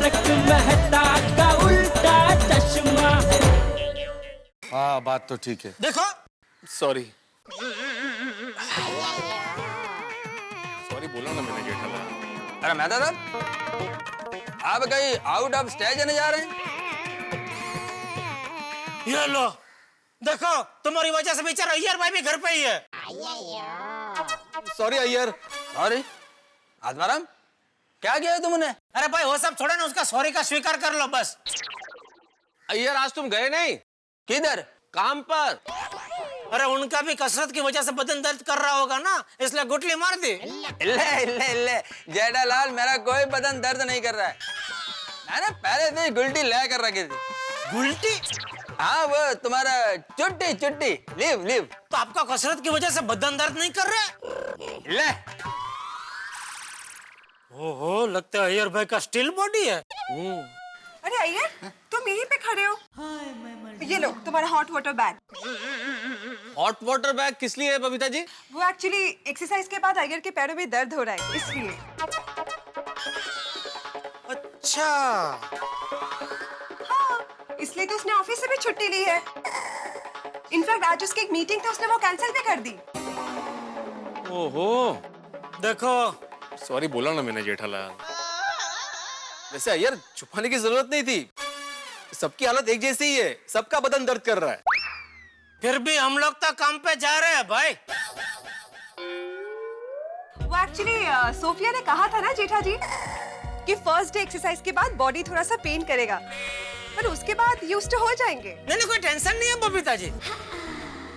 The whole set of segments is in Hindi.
तारक मेहता का उल्टा चश्मा। हाँ बात तो ठीक है। देखो सॉरी सॉरी बोला ना मैंने जेठालाल। अरे मेहता साहब, आप कहीं आउट ऑफ स्टेज जाने जा रहे हैं? ये लो, देखो तुम्हारी वजह से बेचारा अय्यर भाई भी घर पे ही है। सॉरी अय्यर। सॉरी? आत्माराम, क्या किया है तुमने? अरे भाई वो सब छोड़ो ना, उसका सॉरी का स्वीकार कर लो बस। अय्यर आज तुम गए नहीं? किधर? काम पर। अरे उनका भी कसरत की वजह से बदन दर्द कर रहा होगा ना, इसलिए गुटली मार दी। ले जेठालाल, मेरा कोई बदन दर्द नहीं कर रहा है। मैंने पहले से ही गुल्टी ले कर रखी थी। गुल्टी? हाँ वो तुम्हारा चुट्टी लीव। तो आपका कसरत की वजह से बदन दर्द नहीं कर रहा है? ले। ओहो, लगता है अय्यर भाई का स्टील बॉडी है। अरे अय्यर, तुम यहीं पे खड़े हो? ये लो तुम्हारा hot water bag. Hot water bag किस लिए है बबीता जी? वो एक्चुअली एक्सरसाइज के बाद अय्यर के पैरों में दर्द हो रहा है, इसलिए। अच्छा। हाँ, इसलिए तो उसने ऑफिस से भी छुट्टी ली है। इनफैक्ट आज उसकी एक मीटिंग थी, उसने वो कैंसिल भी कर दी। ओहो, देखो सॉरी बोला ना मैंने जेठालाल। वैसे अय्यर छुपाने की जरूरत नहीं थी, सबकी हालत एक जैसी ही है, सबका बदन दर्द कर रहा है। फिर भी हम लोग तो काम पे जा रहे हैं भाई। वो एक्चुअली सोफिया ने कहा था ना जेठा जी कि फर्स्ट डे एक्सरसाइज के बाद बॉडी थोड़ा सा पेन करेगा, पर उसके बाद यूज्ड टू हो जाएंगे। नहीं कोई टेंशन नहीं है बबीता जी।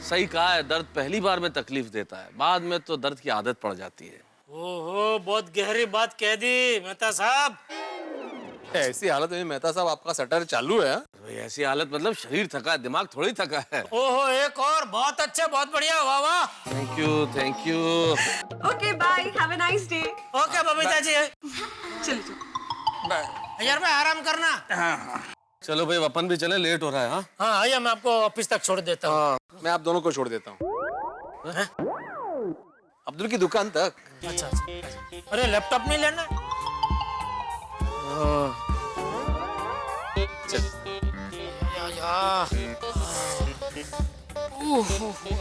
सही कहा है, दर्द पहली बार में तकलीफ देता है, बाद में तो दर्द की आदत पड़ जाती है। ओहो, बहुत गहरी बात कह दी मेहता साहब। ऐसी हालत में मेहता साहब आपका सटर चालू है? ऐसी हालत मतलब शरीर थका है, दिमाग थोड़ी थका है। ओहो, एक और, बहुत अच्छा, बहुत बढ़िया, वाह वाह। Thank you. Okay bye, have a nice day. Okay Babita ji. चलो यार भाई आराम करना। चलो भाई अपन भी चले, लेट हो रहा है। हाँ हाँ आइए, मैं आपको ऑफिस तक छोड़ देता हूँ। मैं आप दोनों को छोड़ देता हूँ अब्दुल की दुकान तक। अच्छा। अरे लैपटॉप नहीं लेना?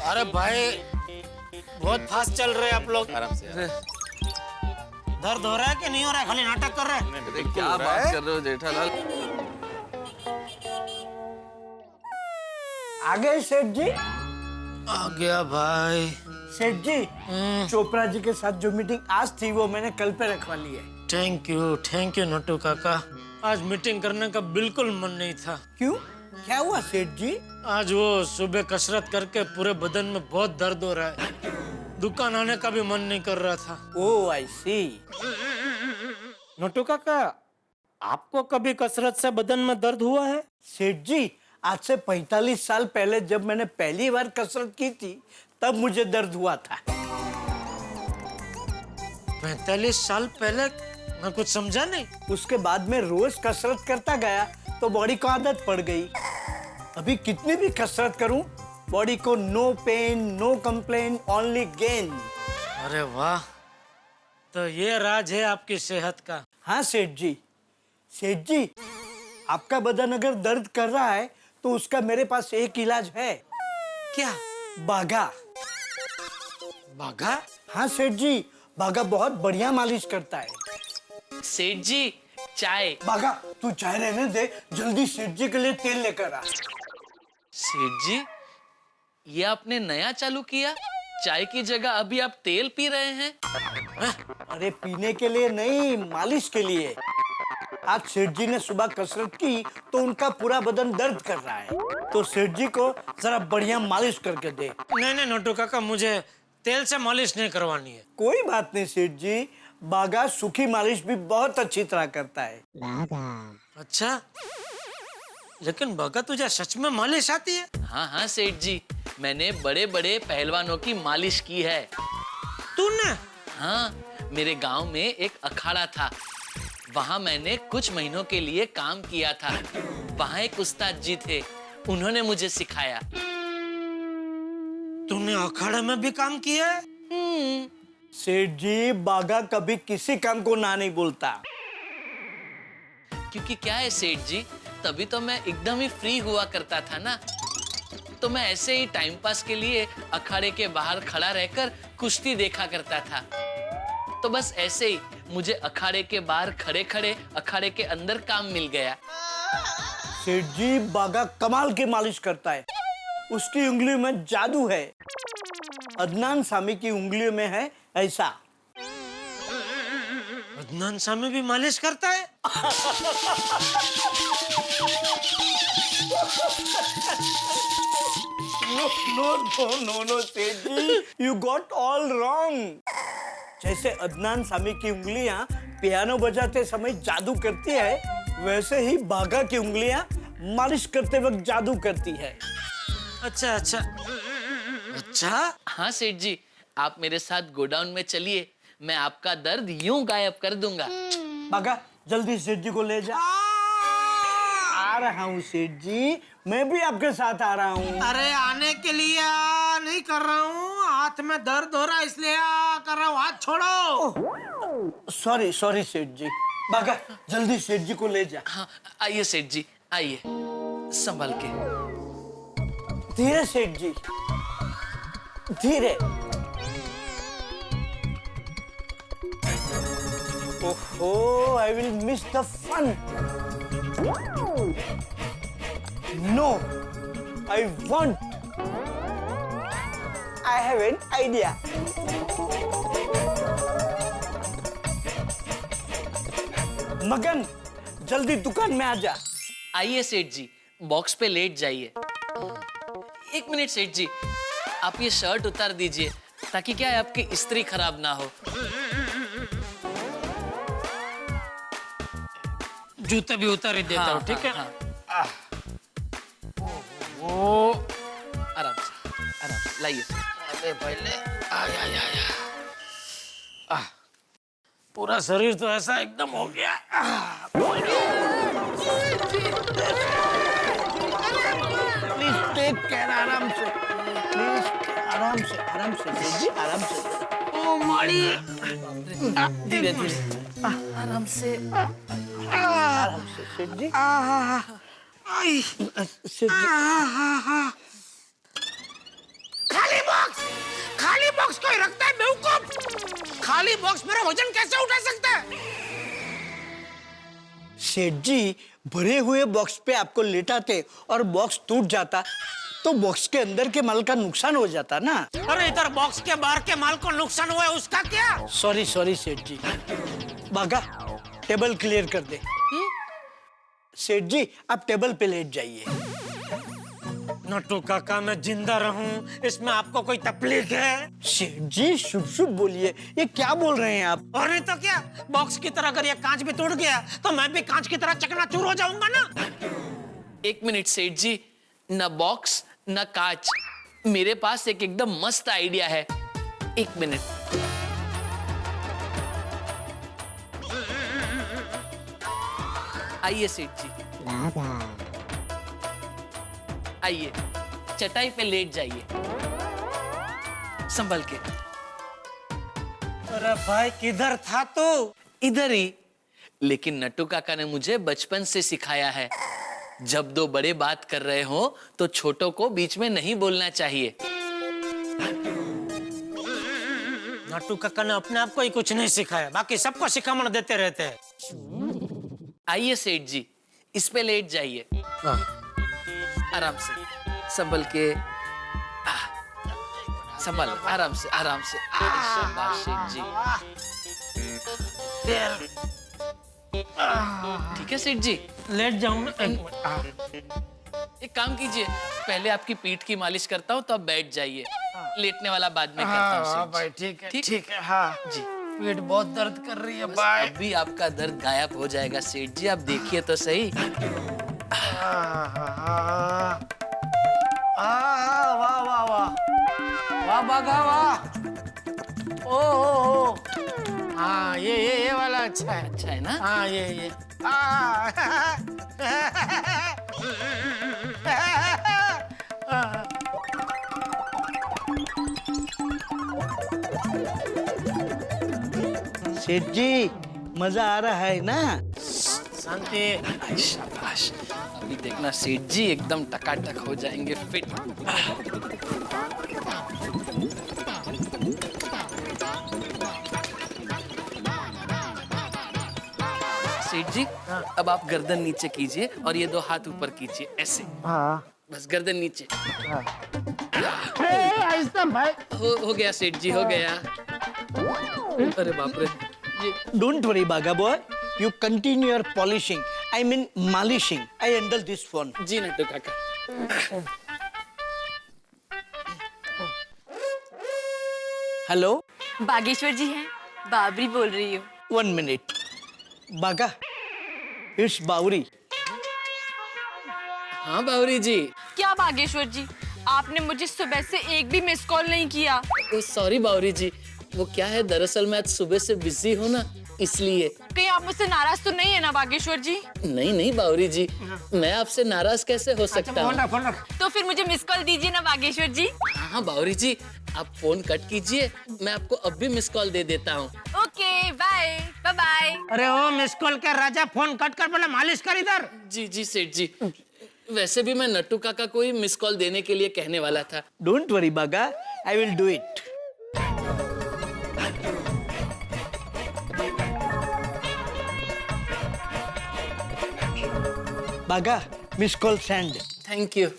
अरे भाई बहुत फास्ट चल रहे हैं आप लोग। आराम से। दर्द हो रहा है कि नहीं हो रहा है? खाली नाटक कर रहे हैं। अरे क्या बात कर रहे हो जेठालाल? आ गए सेठ जी? आ गया भाई। सेठ जी, चोपड़ा जी के साथ जो मीटिंग आज थी वो मैंने कल पे रखवा ली है। थैंक यू नट्टू काका। आज मीटिंग करने का बिल्कुल मन नहीं था। क्यों, क्या हुआ सेठ जी? आज वो सुबह कसरत करके पूरे बदन में बहुत दर्द हो रहा है, दुकान आने का भी मन नहीं कर रहा था। ओह आई सी। नट्टू काका, आपको कभी कसरत से बदन में दर्द हुआ है? सेठ जी, आज से 45 साल पहले जब मैंने पहली बार कसरत की थी तब मुझे दर्द हुआ था। 45 साल पहले? मैं कुछ समझा नहीं। उसके बाद में रोज कसरत करता गया तो बॉडी को आदत पड़ गई। अभी कितनी भी कसरत करूं, बॉडी को no pain, no complain, only gain. अरे वाह, तो ये राज है आपकी सेहत का। हाँ सेठ जी। सेठ जी, आपका बदन अगर दर्द कर रहा है तो उसका मेरे पास एक इलाज है। क्या? बाघा। बाघा? हाँ सेठ जी, बाघा बहुत बढ़िया मालिश करता है। सेठ जी, चाय। बाघा, तू चाय रहने दे, जल्दी सेठ जी के लिए तेल लेकर आ। सेठ जी, ये आपने नया चालू किया? चाय की जगह अभी आप तेल पी रहे हैं? अरे पीने के लिए नहीं, मालिश के लिए। आज सेठ जी ने सुबह कसरत की तो उनका पूरा बदन दर्द कर रहा है, तो सेठ जी को जरा बढ़िया मालिश करके दे। नहीं नट्टू काका, मुझे तेल से मालिश नहीं करवानी है। कोई बात नहीं सेठ जी, बाघा सूखी मालिश भी बहुत अच्छी तरह करता है। अच्छा, लेकिन बाघा तुझे सच में मालिश आती है? हाँ सेठ जी, मैंने बड़े बड़े पहलवानों की मालिश की है। तूने? हाँ, मेरे गांव में एक अखाड़ा था, वहाँ मैंने कुछ महीनों के लिए काम किया था। वहाँ एक उस्ताद जी थे, उन्होंने मुझे सिखाया। तूने अखाड़े में भी काम किया है? सेठ जी, बाघा कभी किसी काम को ना नहीं बोलता। क्योंकि क्या है सेठ जी, तभी तो मैं एकदम ही फ्री हुआ करता था ना, तो मैं ऐसे ही टाइम पास के लिए अखाड़े के बाहर खड़ा रहकर कुश्ती देखा करता था। तो बस ऐसे ही मुझे अखाड़े के बाहर खड़े खड़े अखाड़े के अंदर काम मिल गया। सेठ जी बागा कमाल की मालिश करता है, उसकी उंगलियों में जादू है। अदनान सामी की उंगलियों में है ऐसा। अदनान सामी भी मालिश करता है? नो सेठ जी, यू गॉट ऑल रॉन्ग। जैसे अदनान सामी की उंगलियां पियानो बजाते समय जादू करती है, वैसे ही बागा की उंगलियां मालिश करते वक्त जादू करती है। अच्छा अच्छा अच्छा। हाँ सेठ जी, आप मेरे साथ गोडाउन में चलिए, मैं आपका दर्द यूं गायब कर दूंगा। बागा जल्दी सेठ जी को ले जा। आ रहा हूँ सेठ जी, मैं भी आपके साथ आ रहा हूँ। अरे आने के लिए नहीं कर रहा हूँ, हाथ में दर्द हो रहा है इसलिए कर रहा हूँ, हाथ छोड़ो। सॉरी सेठ जी। बागा जल्दी सेठ जी को ले जा। हाँ आइए सेठ जी, आइए, संभल के। धीरे सेठ जी, धीरे। ओहो, I will miss the fun. No, I want. I have an idea. मगन, जल्दी दुकान में आ जा। आइए सेठ जी, बॉक्स पे लेट जाइए। एक मिनट सेठ जी, आप ये शर्ट उतार दीजिए ताकि क्या है आपकी इस्त्री खराब ना हो। जूते भी उतार ही देता हूँ, ठीक है? हाँ। वो आराम से लाइए। अरे पहले पूरा शरीर तो ऐसा एकदम हो गया। प्लीज टेक केयर, आराम से, प्लीज आराम से सेठ जी, आराम से। ओ माड़ी, धीरे धीरे, आराम से। आराम से सेठ जी। सेठ जी, खाली बॉक्स कोई रखता है बेवकूफ? खाली बॉक्स मेरा वजन कैसे उठा सकता है? सेठ जी भरे हुए बॉक्स पे आपको लेटाते और बॉक्स टूट जाता तो बॉक्स के अंदर के माल का नुकसान हो जाता ना। अरे इधर बॉक्स के बाहर के माल को नुकसान हुआ है, उसका क्या? सॉरी सेठ जी। बागा टेबल क्लियर कर दे। सेठ जी आप टेबल पे लेट जाइए। नट्टू काका मैं जिंदा रहूं इसमें आपको कोई तकलीफ है? सेठ जी शुभ बोलिए, ये क्या बोल रहे हैं आप? और नहीं तो क्या, बॉक्स की तरह अगर ये कांच भी टूट गया तो मैं भी कांच की तरह चकनाचूर हो जाऊंगा ना। एक मिनट सेठ जी, न बॉक्स न कांच, मेरे पास एक एकदम मस्त आइडिया है। एक मिनट। आइए सेठ जी, आइए, चटाई पे लेट जाइए, संभल के। अरे भाई किधर था तू? इधर ही, लेकिन नट्टू काका ने मुझे बचपन से सिखाया है, जब दो बड़े बात कर रहे हो तो छोटों को बीच में नहीं बोलना चाहिए। नट्टू काका ने अपने आप को ही कुछ नहीं सिखाया, बाकी सबको सिखामण देते रहते हैं। आइए सेठ जी, इस पे लेट जाइए, आराम से, संभल के। संभल, आराम से शाबाश सेठ जी। ठीक है सेठ जी, लेट जाऊं ना? एक मिनट। एक काम कीजिए, पहले आपकी पीठ की मालिश करता हूँ तो आप बैठ जाइए, लेटने वाला बाद में करता हूँ सेठ जी। भाई ठीक है, ठीक? ठीक है। हाँ जी, पेट बहुत दर्द कर रही है बस भाई। अभी आपका दर्द गायब हो जाएगा सेठ जी, आप देखिए तो सही। वाह वाह वाह वाह बागा वाह। ओ हाँ, ये वाला अच्छा है। अच्छा है ना? हाँ ये सेठ जी मजा आ रहा है ना? शांति। शाबाश। अभी देखना सेठ जी एकदम टकाटक हो जाएंगे फिट। सेठ जी अब आप गर्दन नीचे कीजिए और ये 2 हाथ ऊपर कीजिए ऐसे। हाँ बस गर्दन नीचे। आहिस्ता भाई। हो गया सेठ जी, हो गया। अरे बाप रे। Don't worry, Baga boy. You continue your polishing. I mean malishing. I handle this phone. जी नट्टू काका। Hello? बागेश्वर जी हैं, बाबरी बोल रही हूँ। 1 minute. Baga, it's Bauri. हाँ बावरी जी। क्या बागेश्वर जी, आपने मुझे सुबह से एक भी मिस कॉल नहीं किया। सॉरी बावरी जी, वो क्या है दरअसल मैं आज सुबह से बिजी हूँ ना, इसलिए। कहीं आप मुझसे नाराज तो नहीं है ना बागेश्वर जी? नहीं नहीं बावरी जी, मैं आपसे नाराज कैसे हो सकता हूँ। तो फिर मुझे मिस कॉल दीजिए ना बागेश्वर जी। हाँ बावरी जी, आप फोन कट कीजिए, मैं आपको अब भी मिस कॉल दे देता हूँ। Okay bye bye bye. अरे ओ मिस कॉल के राजा, फोन कट कर बोला मालिश कर इधर। जी जी सेठ जी, वैसे भी मैं नट्टू काका को ही मिस कॉल देने के लिए कहने वाला था। Don't worry, Baga. I will do it. Baga, miss call send. Thank you.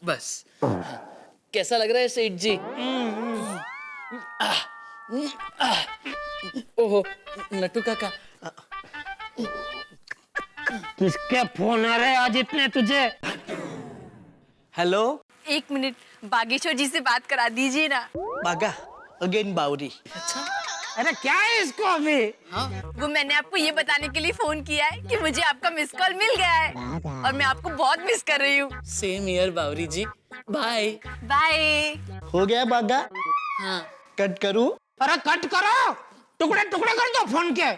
बस कैसा लग रहा है सेठ जी? ओहो नट्टू काका। किसके फोन आ रहे हैं आज इतने तुझे? Hello? 1 मिनट, बागेश्वर जी से बात करा दीजिए ना। Baga, again Bauri. अच्छा अरे क्या है इसको अभी? वो मैंने आपको ये बताने के लिए फोन किया है कि मुझे आपका मिस कॉल मिल गया है और मैं आपको बहुत मिस कर रही हूँ। सेम ईयर बावरी जी, बाय। बाय। हो गया Baga? हाँ कट करूं? अरे कट करो, टुकड़े टुकड़े कर दो फोन के।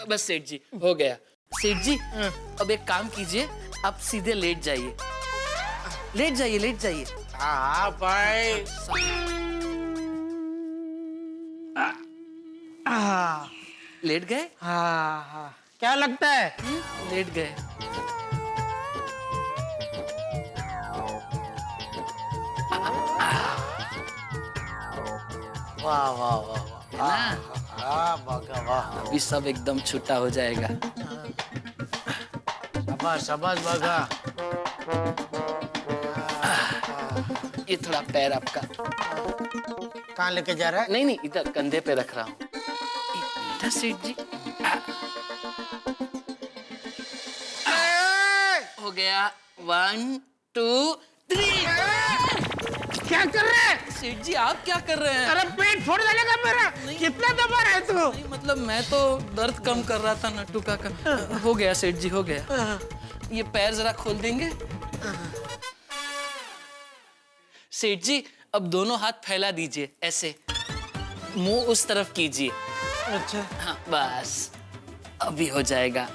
बस सेठ जी हो गया। सेठ जी अब एक काम कीजिए, आप सीधे लेट जाइए, लेट जाइए, लेट जाइए। हाँ भाई। लेट गए? हाँ क्या लगता है? लेट गए। वाह वाह वाह वाह। है ना? हाँ Baga वाह। अभी सब एकदम छुट्टा हो जाएगा। शाबाश शाबाश Baga। ये थोड़ा पैर आपका। कहाँ लेके जा रहा है? नहीं नहीं, इधर कंधे पे रख रहा हूँ। इधर सेठ जी। हो गया। 1 2 3। क्या कर रहे हैं? सेठ जी आप क्या कर रहे हैं? अरे पेट फोड़ डालेगा मेरा। कितना दबा रहा है तू? नहीं, मतलब मैं तो दर्द कम कर रहा था नट्टू काका। हो गया सेठ जी, हो गया। ये पैर जरा खोल देंगे? सेठ जी अब दोनों हाथ फैला दीजिए ऐसे, मुंह उस तरफ कीजिए। अच्छा। हाँ बस अभी हो जाएगा।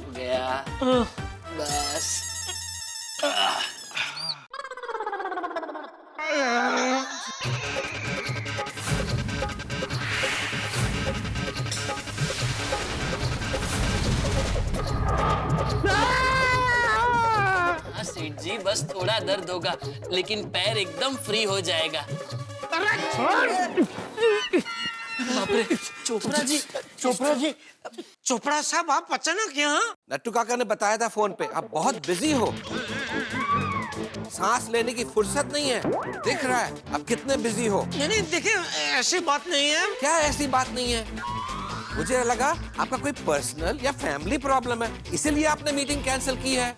हो गया बस। हाँ सेठ जी बस थोड़ा दर्द होगा, लेकिन पैर एकदम फ्री हो जाएगा। अरे छोड़। बाप रे, चोपड़ा जी। चोपड़ा जी। चोपड़ा साहब आप अचानक यहाँ? नट्टू काका ने बताया था फोन पे आप बहुत बिजी हो, सांस लेने की फुर्सत नहीं है। दिख रहा है आप कितने बिजी हो। नहीं नहीं देखिए, ऐसी बात नहीं है। क्या ऐसी बात नहीं है? मुझे लगा आपका कोई पर्सनल या फैमिली प्रॉब्लम है, इसीलिए आपने मीटिंग कैंसिल की है।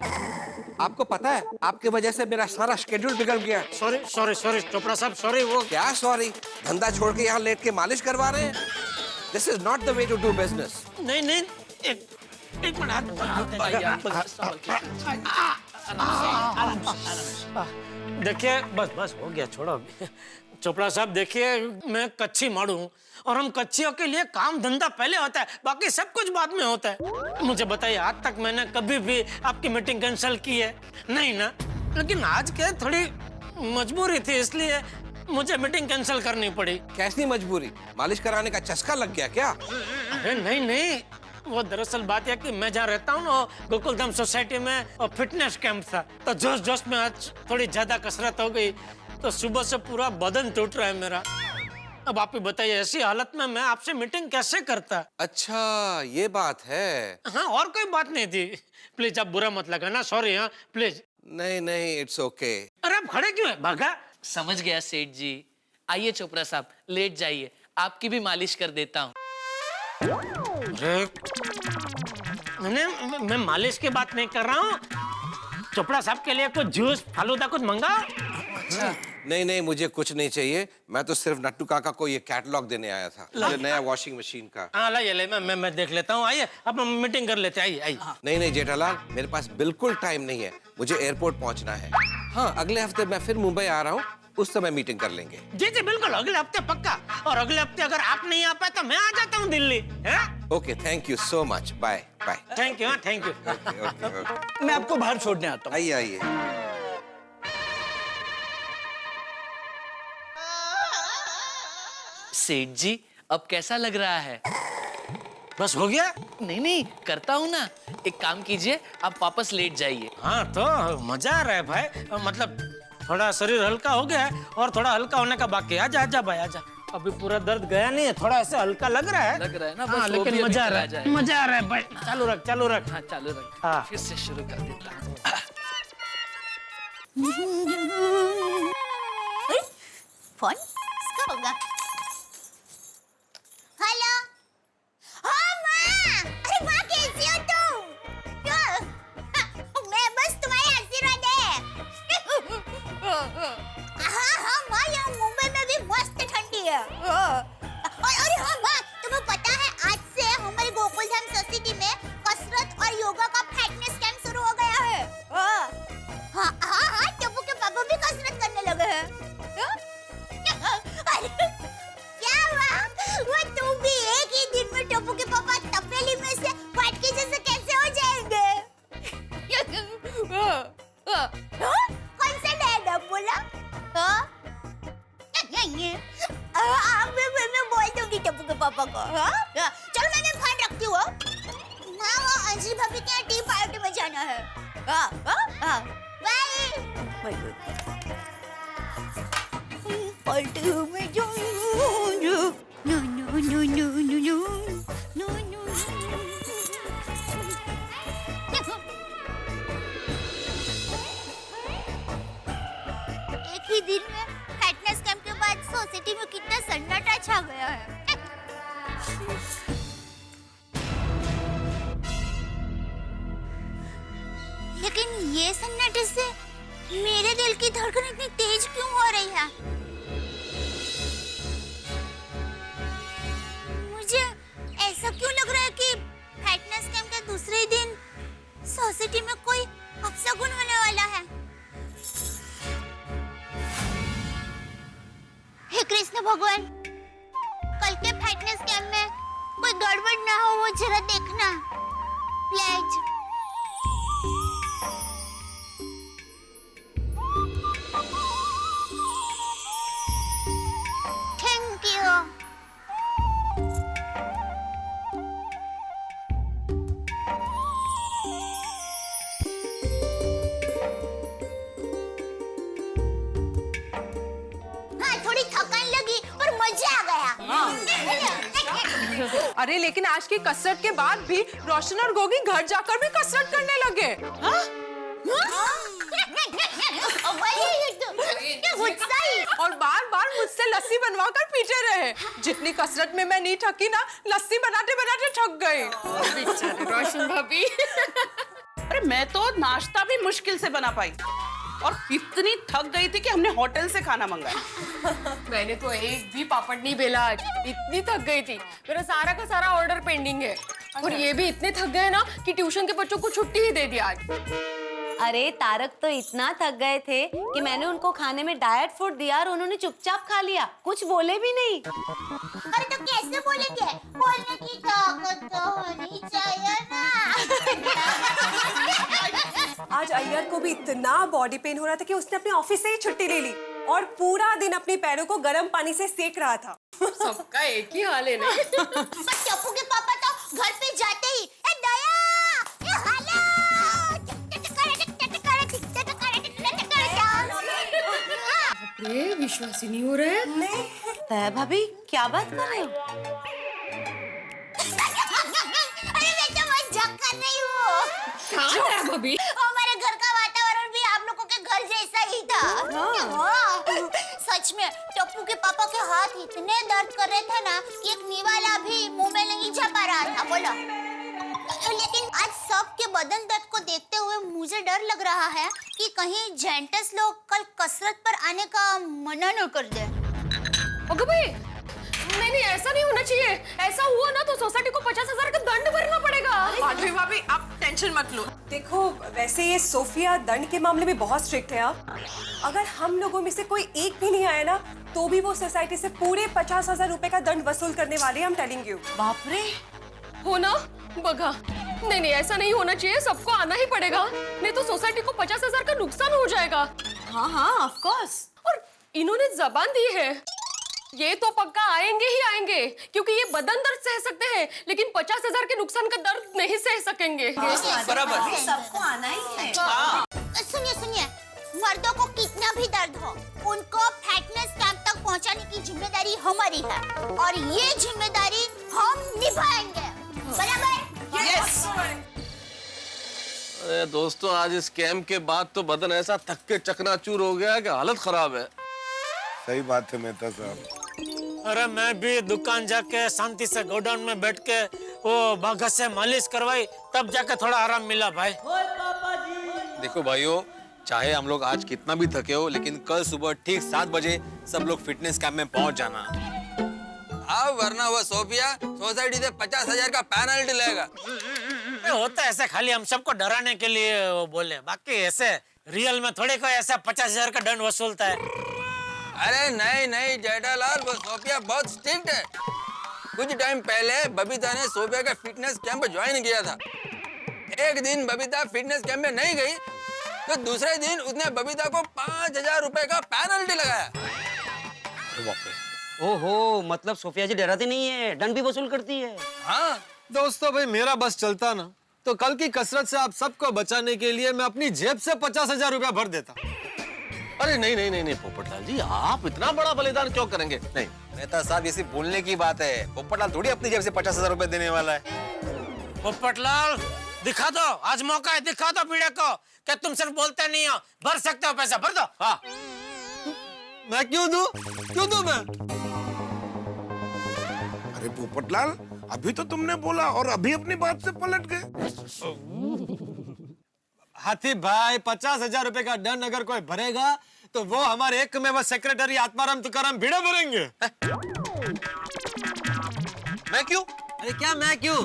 आपको पता है आपकी वजह से मेरा सारा शेड्यूल बिगड़ गया। सॉरी सॉरी सॉरी चोपड़ा साहब, सॉरी। वो क्या सॉरी? धंधा छोड़ के यहाँ लेट के मालिश करवा रहे हैं? This is not the way to do business. नहीं नहीं, एक मिनट। देखिए बस बस हो गया, छोड़ो। चोपड़ा साहब देखिए, मैं कच्ची मारू हूँ और हम कच्चियों के लिए काम धंधा पहले होता है, बाकी सब कुछ बाद में होता है। मुझे बताइए आज तक मैंने कभी भी आपकी मीटिंग कैंसिल की है? नहीं ना। लेकिन आज क्या थोड़ी मजबूरी थी, इसलिए मुझे मीटिंग कैंसिल करनी पड़ी। कैसी मजबूरी? मालिश कराने का चस्का लग गया क्या? अरे नहीं नहीं, वो दरअसल बात है कि मैं जहाँ रहता हूँ ना, गोकुलधाम सोसाइटी में फिटनेस कैंप था, तो जोश जोश में आज थोड़ी ज्यादा कसरत हो गई, तो सुबह से पूरा बदन टूट रहा है मेरा। अब आप ही बताइए, ऐसी हालत में मैं आपसे मीटिंग कैसे करता? अच्छा ये बात है। हाँ, और कोई बात नहीं थी। प्लीज आप बुरा मत लगाना, सॉरी। हाँ प्लीज। नहीं नहीं, इट्स ओके। अरे आप खड़े क्यों है? भागा। समझ गया सेठ जी। आइए चोपड़ा साहब, लेट जाइए, आपकी भी मालिश कर देता हूँ। मैं मालिश की बात नहीं कर रहा हूँ। चोपड़ा साहब के लिए कुछ जूस फालूदा कुछ मंगाओ। अच्छा। नहीं नहीं, मुझे कुछ नहीं चाहिए। मैं तो सिर्फ नट्टू काका को ये कैटलॉग देने आया था, ये नया वॉशिंग मशीन का। हाँ लाइए, ले मैं देख लेता हूँ। आइए अब हम मीटिंग कर लेते हैं। आइए आइए। नहीं नहीं जेठालाल, मेरे पास बिल्कुल टाइम नहीं है, मुझे एयरपोर्ट पहुंचना है। हाँ, अगले हफ्ते मैं फिर मुंबई आ रहा हूँ, उस समय मीटिंग कर लेंगे। जी जी बिल्कुल, अगले हफ्ते पक्का। और अगले हफ्ते अगर आप नहीं आ पाए तो मैं आ जाता हूँ Delhi. Okay, thank you so much. Bye bye. Thank you. Thank you. मैं आपको बाहर छोड़ने आता हूँ। आइए आइए। सेठ जी, अब कैसा लग रहा है? बस हो गया? नहीं नहीं, करता हूँ ना। एक काम कीजिए, आप वापस लेट जाइए। हाँ तो मजा आ रहा है भाई, मतलब थोड़ा शरीर हल्का हो गया है और थोड़ा हल्का होने का बाकी है। आजा आजा भाई आजा। अभी पूरा दर्द गया नहीं है, थोड़ा ऐसे हल्का लग रहा है। लग रहा है ना? हाँ, बस वो लेकिन भी अभी मजा आ चला रहा है। जाएगा। मजा आ रहा है भाई। चालू रख चालू रख। हाँ चालू रख। हाँ। फिर से शुरू कर देता हूँ। फोन किसका होगा? हेलो। हाँ माँ, अरे माँ कैसी हो तुम? क्या? मैं बस तुम्हारे आशीर्वाद है। हाँ माँ, यहाँ मुंबई में भी मस्त ठंडी है। अरे हाँ माँ, तुम्हें पता है आज से हमारे गोकुलधाम सोसाइटी में कसरत और योगा का फिटनेस कैंप शुरू हो गया है। हाँ, टप्पू के पापा भी कसरत करने लगे हैं। क्या हुआ? वो तुम भी एक ही दिन में टप्पू के पापा तपेली में से फाटके जैसे कैसे हो जाएंगे? कौन सा डायलॉग बोला? मैं बोल दूंगी टप्पू के पापा को। चलो मैं फोन रखती हूँ। हाँ, वो अंजलि भाभी के यहाँ टी पार्टी में जाना है। बाय। पार्टी में जाऊँ। एक ही दिन में फिटनेस कैंप के बाद सोसाइटी में कितना सन्नाटा छा गया है। लेकिन ये सन्नाटे से मेरे दिल की धड़कन इतनी तेज क्यों हो रही है? मुझे ऐसा क्यों लग रहा है कि फिटनेस कैंप के दूसरे दिन सोसाइटी में कोई अपशगुन होने वाला है। हे कृष्ण भगवान, कल के फिटनेस कैंप में कोई गड़बड़ ना हो, वो जरा देखना प्लीज। Thank you. थोड़ी थकान लगी पर मजा आ गया। अरे लेकिन आज की कसरत के बाद भी रोशन और गोगी घर जाकर भी कसरत करने लगे। और बार बार मुझसे लस्सी बनवाकर पीते रहे। जितनी कसरत में मैं नहीं थकी ना, लस्सी बनाते बनाते थक गई। बेचारे रोशन भाभी। अरे मैं तो नाश्ता भी मुश्किल से बना पाई और इतनी थक गई थी कि हमने होटल से खाना मंगाया। मैंने तो एक भी पापड़ नहीं बेला आज, इतनी थक गई थी। मेरा सारा का सारा ऑर्डर पेंडिंग है और ये भी इतने थक गए ना कि ट्यूशन के बच्चों को छुट्टी ही दे दी आज। अरे तारक तो इतना थक गए थे कि मैंने उनको खाने में डाइट फूड दिया और उन्होंने चुपचाप खा लिया, कुछ बोले भी नहीं। अरे तो कैसे बोलेंगे? बोलने की ताकत तो होनी चाहिए ना। आज अय्यर को भी इतना बॉडी पेन हो रहा था कि उसने अपने ऑफिस से ही छुट्टी ले ली और पूरा दिन अपने पैरों को गर्म पानी से सेक रहा था। सबका एक ही हाल है ना। पर टप्पू के पापा तो घर पे जाते ही ए दया, ए हाला, अरे विश्वास ही नहीं हो रहा है। नहीं दया भाभी क्या बात कर रहे हो? अरे मैं तो मजाक कर रही हूँ। भाभी हमारे घर का वातावरण भी आप लोगों के घर जैसा ही था। हाँ। सच में टप्पू के पापा के हाथ इतने दर्द कर रहे थे ना कि एक निवाला भी मुंह में नहीं जा पा रहा था। बोलो। लेकिन आज सबके बदन दर्द को देखते हुए मुझे डर लग रहा है कि कहीं जेंटस लोग कल कसरत पर आने का मना न कर दे। ओके भाई, नहीं ऐसा नहीं होना चाहिए। ऐसा हुआ ना तो सोसाइटी को 50,000 का दंड भरना पड़ेगा। माधवी भाभी आप टेंशन मत लो। देखो वैसे ये सोफिया दंड के मामले में बहुत स्ट्रिक्ट है। अगर हम लोगों में से कोई एक भी नहीं आया ना तो भी वो सोसाइटी से पूरे 50,000 रुपए का दंड वसूल करने वाले हैं। I'm telling you। बाप रे, हो ना बगा। नहीं ऐसा नहीं होना चाहिए, सबको आना ही पड़ेगा, नहीं तो सोसाइटी को 50,000 का नुकसान हो जाएगा। हाँ ऑफ कोर्स। और इन्होंने जबान दी है, ये तो पक्का आएंगे ही आएंगे, क्योंकि ये बदन दर्द सह सकते हैं लेकिन 50,000 के नुकसान का दर्द नहीं सह सकेंगे। बराबर। सबको आना ही है। सुनिए, मर्दों को कितना भी दर्द हो, उनको फिटनेस कैंप तक पहुंचाने की जिम्मेदारी हमारी है और ये जिम्मेदारी हम निभाएंगे। बराबर? यस। अरे दोस्तों, आज इस कैंप के बाद तो बदन ऐसा थक के चकनाचूर हो गया है कि हालत खराब है। सही बात है मेहता साहब। अरे मैं भी दुकान जाके शांति से गोडाउन में बैठ के वो बाघा से मालिश करवाई, तब जाके थोड़ा आराम मिला भाई। देखो भाइयों, चाहे हम लोग आज कितना भी थके हो, लेकिन कल सुबह ठीक 7 बजे सब लोग फिटनेस कैंप में पहुंच जाना। हाँ, वरना वो सोफिया सोसाइटी से 50,000 का पेनल्टी लेगा। होता है ऐसे, खाली हम सबको डराने के लिए वो बोले, बाकी ऐसे रियल में थोड़े कोई ऐसा 50,000 का दंड वसूलता है। अरे नहीं जेठालाल, वो सोफिया बहुत स्ट्रिक्ट है। कुछ टाइम पहले बबीता ने सोफिया का फिटनेस कैंप ज्वाइन किया था। एक दिन बबीता फिटनेस कैंप में नहीं गई तो दूसरे दिन उसने बबीता को 5,000 रुपए का पेनल्टी लगाया। ओहो, मतलब सोफिया जी डराती नहीं है, दंड भी वसूल करती है। हाँ दोस्तों, भाई मेरा बस चलता ना तो कल की कसरत से आप सबको बचाने के लिए मैं अपनी जेब से 50,000 रुपया भर देता। अरे नहीं पोपटलाल जी, आप इतना बड़ा बलिदान क्यों करेंगे? नहीं नेता साहब, ये सिर्फ बोलने की बात है। पोपटलाल थोड़ी अपनी जेब से 50,000 रुपए देने वाला है। पोपटलाल दिखा दो, आज मौका है, दिखा दो पीड़े को कि तुम सिर्फ बोलते नहीं हो, भर सकते हो, पैसा भर दो। हाँ। मैं क्यों दूं मैं? अरे पोपटलाल, अभी तो तुमने बोला और अभी अपनी बात से पलट गए। हाथी भाई, 50,000 रुपए का दंड अगर कोई भरेगा तो वो हमारे एक में वो सेक्रेटरी आत्माराम तुकाराम भिड़े भरेंगे। मैं क्यों? अरे क्या मैं क्यों?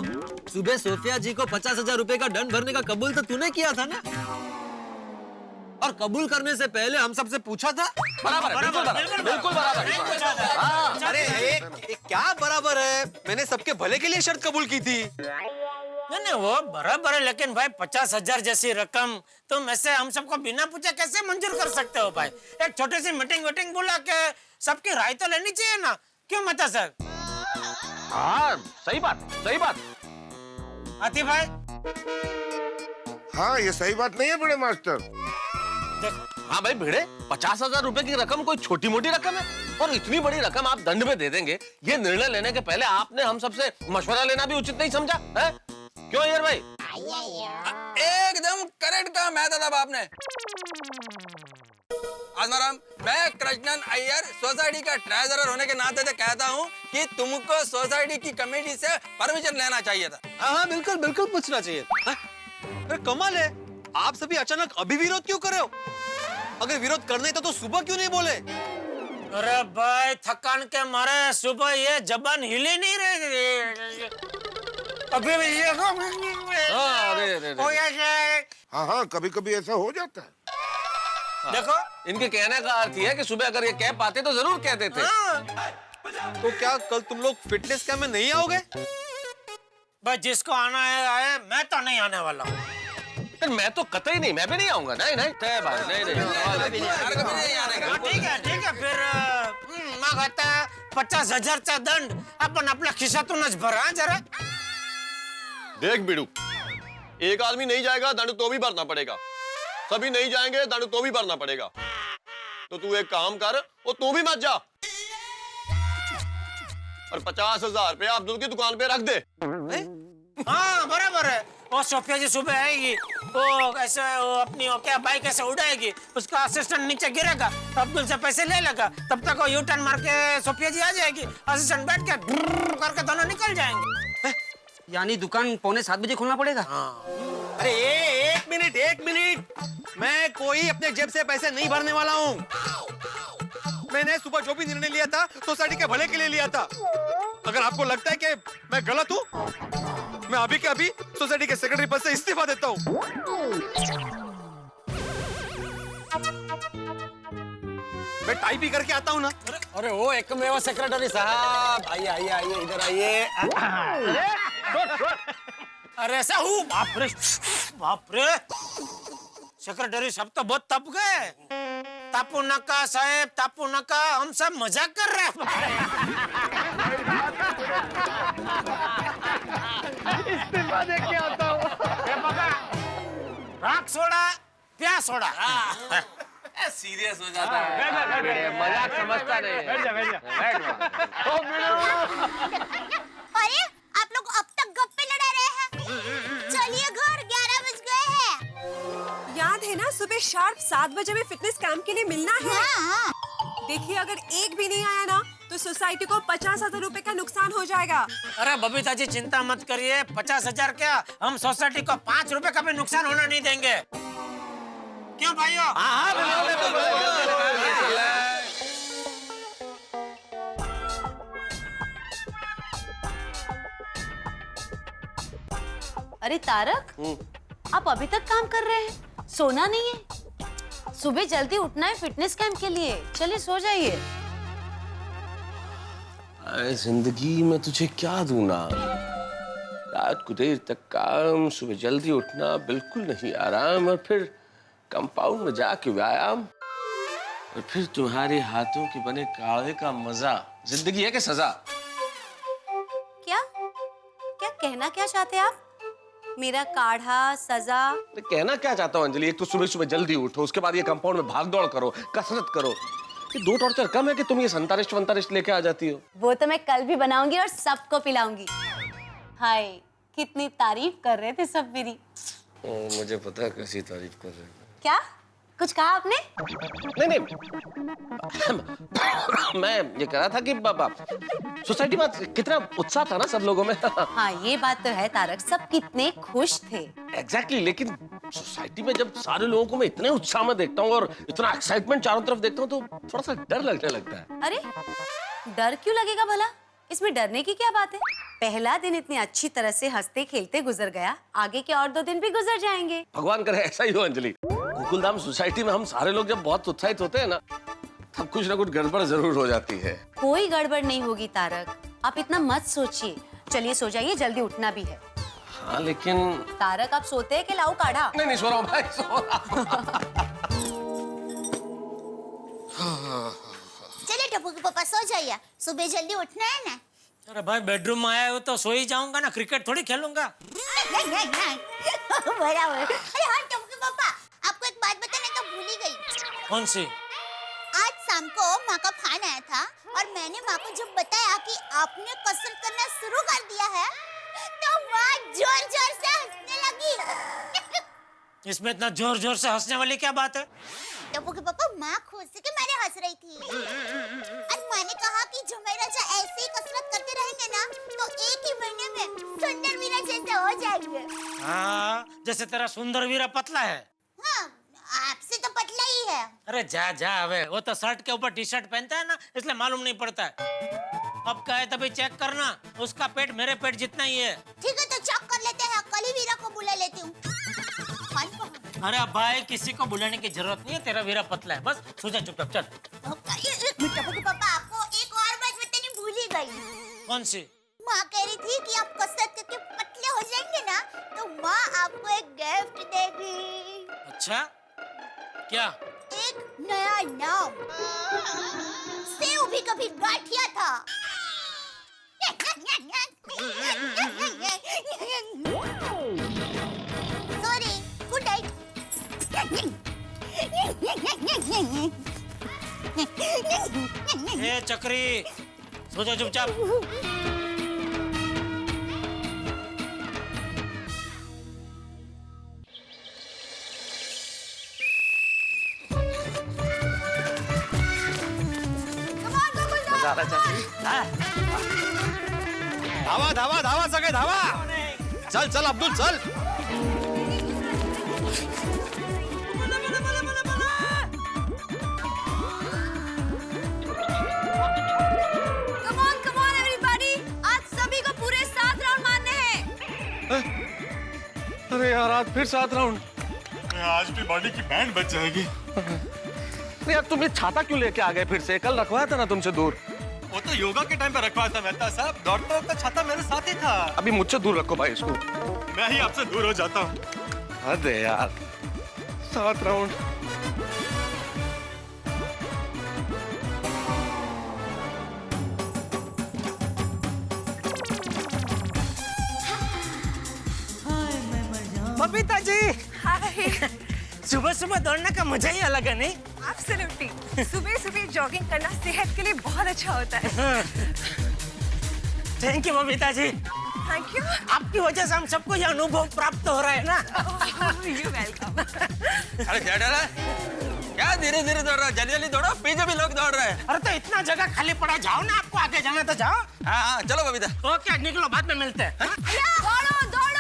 सुबह सोफिया जी को 50,000 रुपए का दंड भरने का कबूल तो तूने किया था ना? और कबूल करने से पहले हम सबसे पूछा था। बराबर, बिल्कुल बराबर। हाँ, अरे क्या बराबर है? मैंने सबके भले के लिए शर्त कबूल की थी। नहीं वो बराबर है, लेकिन भाई 50,000 जैसी रकम तुम ऐसे हम सबको बिना पूछे कैसे मंजूर कर सकते हो भाई? एक छोटी सी मीटिंग बुला के सबकी राय तो लेनी चाहिए ना, क्यों मता सर? हाँ, सही बात। हाथी भाई। हाँ, ये सही बात नहीं है बड़े मास्टर। हाँ भाई भिड़े, 50,000 रुपए की रकम कोई छोटी मोटी रकम है? और इतनी बड़ी रकम आप दंड में दे देंगे, ये निर्णय लेने के पहले आपने हम सबसे मशवरा लेना भी उचित नहीं समझा है? क्यों यार भाई? एकदम करेक्ट कहा मेहता साहब आपने। आत्माराम, मैं कृष्णन अय्यर सोसाइटी का ट्रेजरर होने के नाते से कहता हूँ कि तुमको सोसाइटी की कमेटी से परमिशन लेना चाहिए था। हाँ, बिल्कुल पूछना चाहिए। अरे कमाल है, आप सभी अचानक अभी विरोध क्यों कर रहे हो? अगर विरोध करना ही था तो सुबह क्यों नहीं बोले? अरे भाई, थकान के मारे सुबह ये जबान हिले नहीं रही। अभी भी ये हाँ, कभी-कभी ऐसा हो जाता है। देखो, इनके कहने का अर्थ ये है कि सुबह अगर ये कैंप आते तो जरूर कहते थे। तो क्या कल तुम लोग फिटनेस कैंप में नहीं आओगे? भाई जिसको आना है आए, मैं तो नहीं आने वाला हूँ। मैं तो कतई नहीं, मैं भी नहीं आऊंगा। नहीं नहीं तय भाई, नहीं नहीं ठीक है फिर मग आता 50,000चा दंड आपण आपल्या खिशातूनच भरा जरा। देख बिडू, एक आदमी नहीं जाएगा दंड तो भी भरना पड़ेगा, सभी नहीं जाएंगे दंड तो भी भरना पड़ेगा। तो तू एक काम कर, वो तू भी मत जा और 50,000 रुपये अब्दुल की दुकान पे रख दे। हाँ बराबर है। वो सोफिया जी सुबह आएगी, वो ऐसे वो अपनी वो क्या बाइक ऐसे उड़ाएगी, उसका असिस्टेंट नीचे गिरेगा, तो अब्दुल से पैसे ले लेगा, तब तक वो यू टर्न मार के सोफिया जी आ जाएगी, असिस्टेंट बैठ के करके दोनों निकल जाएंगे। यानी दुकान 6:45 बजे खोलना पड़ेगा? अरे एक मिनट, मैं कोई अपने जेब से पैसे नहीं भरने वाला हूँ। मैंने सुबह जो भी निर्णय लिया था सोसाइटी के भले के लिए लिया था। अगर आपको लगता है कि मैं गलत हूँ, मैं अभी के अभी सोसाइटी के सेक्रेटरी पद से इस्तीफा देता हूँ। मैं टाई भी करके आता हूँ ना। अरे वो एकमेव सेक्रेटरी साहब, आइए इधर आइए। अरे ऐसा हूँ? बाप रे सेक्रेटरी सब तो बहुत तप गए। तापू नका साहेब, तापू नका, हम सब मजाक कर रहे हैं। इस्तीफा दे के आता हूँ। राख सोडा, प्यास सोडा। सीरियस हो जाता है, मजाक समझता नहीं। अरे आप लोग अब तक गप्पे लड़ा रहे हैं? चलिए घर, 11 बज गए हैं। याद है ना सुबह शार्प 7 बजे में फिटनेस कैंप के लिए मिलना है। हाँ। देखिए अगर एक भी नहीं आया ना तो सोसाइटी को 50,000 रुपए का नुकसान हो जाएगा। अरे बबीता जी चिंता मत करिए, 50,000 क्या, हम सोसाइटी को 5 रुपए का भी नुकसान होना नहीं देंगे। क्यों भाइयों? अरे तारक, आप अभी तक काम कर रहे हैं? सोना नहीं है? सुबह जल्दी उठना है फिटनेस कैंप के लिए। चलिए सो जाइए। जिंदगी में तुझे क्या दूं ना, रात को देर तक काम, सुबह जल्दी उठना, बिल्कुल नहीं आराम, और फिर कंपाउंड में जाके व्यायाम, और फिर तुम्हारे हाथों के बने काढ़े का मजा। जिंदगी है कि सजा? क्या क्या कहना क्या चाहते हैं आप? मेरा काढ़ा सजा? कहना क्या चाहता हूँ अंजलि, एक तो सुबह सुबह जल्दी उठो, उसके बाद ये कंपाउंड में भाग दौड़ करो, कसरत करो। ये 2 टॉर्चर कम है कि तुम ये संतारिष्ट लेके आ जाती हो। वो तो मैं कल भी बनाऊंगी और सबको पिलाऊंगी। हाय कितनी तारीफ कर रहे थे सब मेरी। मुझे पता है कैसी तारीफ कर रहे हो। क्या कुछ कहा आपने? नहीं मैं ये कह रहा था कि बाबा सोसाइटी में कितना उत्साह था ना सब लोगों में। हाँ ये बात तो है तारक, सब कितने खुश थे। एग्जैक्टली, लेकिन सोसाइटी में जब सारे लोगों को मैं इतने उत्साह में देखता हूँ और इतना एक्साइटमेंट चारों तरफ देखता हूँ तो थोड़ा सा डर लगने लगता है। अरे डर क्यों लगेगा भला? इसमें डरने की क्या बात है? पहला दिन इतनी अच्छी तरह से हंसते खेलते गुजर गया, आगे के और 2 दिन भी गुजर जाएंगे। भगवान करे ऐसा ही हो अंजलि। गोकुलधाम सोसाइटी में हम सारे लोग जब बहुत उत्साहित होते हैं ना, तब कुछ ना कुछ गड़बड़ जरूर हो जाती है। कोई गड़बड़ नहीं होगी तारक, आप इतना मत सोचिए। चलिए सो जाइए, जल्दी उठना भी है। हाँ लेकिन तारक आप सोते हैं कि लाऊं काढ़ा? नहीं सो रहा हूँ भाई, सो रहा हूँ। चलिए टप्पू के पापा सो जाइए, सुबह जल्दी उठना है ना। अरे भाई बेडरूम में आया हो तो सो ही जाऊंगा ना, क्रिकेट थोड़ी खेलूंगा। नहीं बराबर। अरे हाँ टप्पू के पापा, आपको एक बात बताने तो भूल ही गई। कौन सी? आज शाम को माँ का फोन आया था और मैंने माँ को जब बताया कि आपने कसरत करना शुरू कर दिया है तो माँ जोर जोर से हंसने लगी। इसमें इतना जोर जोर से हंसने वाली क्या बात है? टप्पू के पापा माँ खुशी के मारे हंस रही थी और माँ ने कहा कि जमाई राजा ऐसे ही कसरत करते रहेंगे ना तो 1 ही महीने में सुंदर वीरा जैसे हो जाएंगे। हाँ जैसे तेरा सुंदर वीरा पतला है। हाँ आपसे तो पतला ही है। अरे जा अबे, वो तो शर्ट के ऊपर टी शर्ट पहनता है ना, इसलिए मालूम नहीं पड़ता है। अब कहे तभी चेक करना, उसका पेट मेरे पेट जितना ही है। ठीक है तो चेक कर लेते हैं, कल ही वीरा को बुला लेती हूँ। अरे भाई किसी को बुलाने की जरूरत नहीं है, तेरा वीरा पतला है, बस सो जा चुपचाप चल। टप्पू के पापा आपको एक और बात बतानी भूल ही गई। कौन सी? माँ कह रही थी कि आप कसरत करके पतले हो जाएंगे ना तो माँ आपको एक गिफ्ट देगी। अच्छा क्या? एक नया नाम। सेव भी कभी गाठिया था। Sorry, good night. ए चक्री, सो जा चुपचाप। मजा आ रहा है चाची। धावा धावा धावा सगळे धावा। चल चल अब्दुल चल। Come on everybody, आज सभी को पूरे 7 राउंड मारने हैं। अरे यार आज फिर 7 राउंड। आज भी बॉडी की बैंड बच जाएगी। अरे यार तुम ये छाता क्यों लेके आ गए फिर से? कल रखवाया था ना तुमसे दूर। वो तो योगा के टाइम पे रखवाया था मेहता साहब। डॉक्टर का छाता मेरे साथ ही था। अभी मुझसे दूर रखो भाई इसको। मैं ही आपसे दूर हो जाता हूँ। अरे यार 7 राउंड। बबीता जी, हाय। सुबह सुबह दौड़ने का मजा ही अलग है नहीं? एब्सोल्युटली। सुबह सुबह जॉगिंग करना सेहत के लिए बहुत अच्छा होता है। Thank you Babita ji. Thank you. आपकी वजह से हम सबको ये अनुभव प्राप्त हो रहा है ना। You welcome. अरे क्या डरा? क्या धीरे धीरे दौड़ रहा है? जल्दी जल्दी दौड़ो, पीछे भी लोग दौड़ रहे हैं। अरे तो इतना जगह खाली पड़ा, जाओ ना, आपको आगे जाना तो जाओ। हाँ चलो बबीता। ओके निकलो, बाद में मिलते हैं। दौड़ो दौड़ो।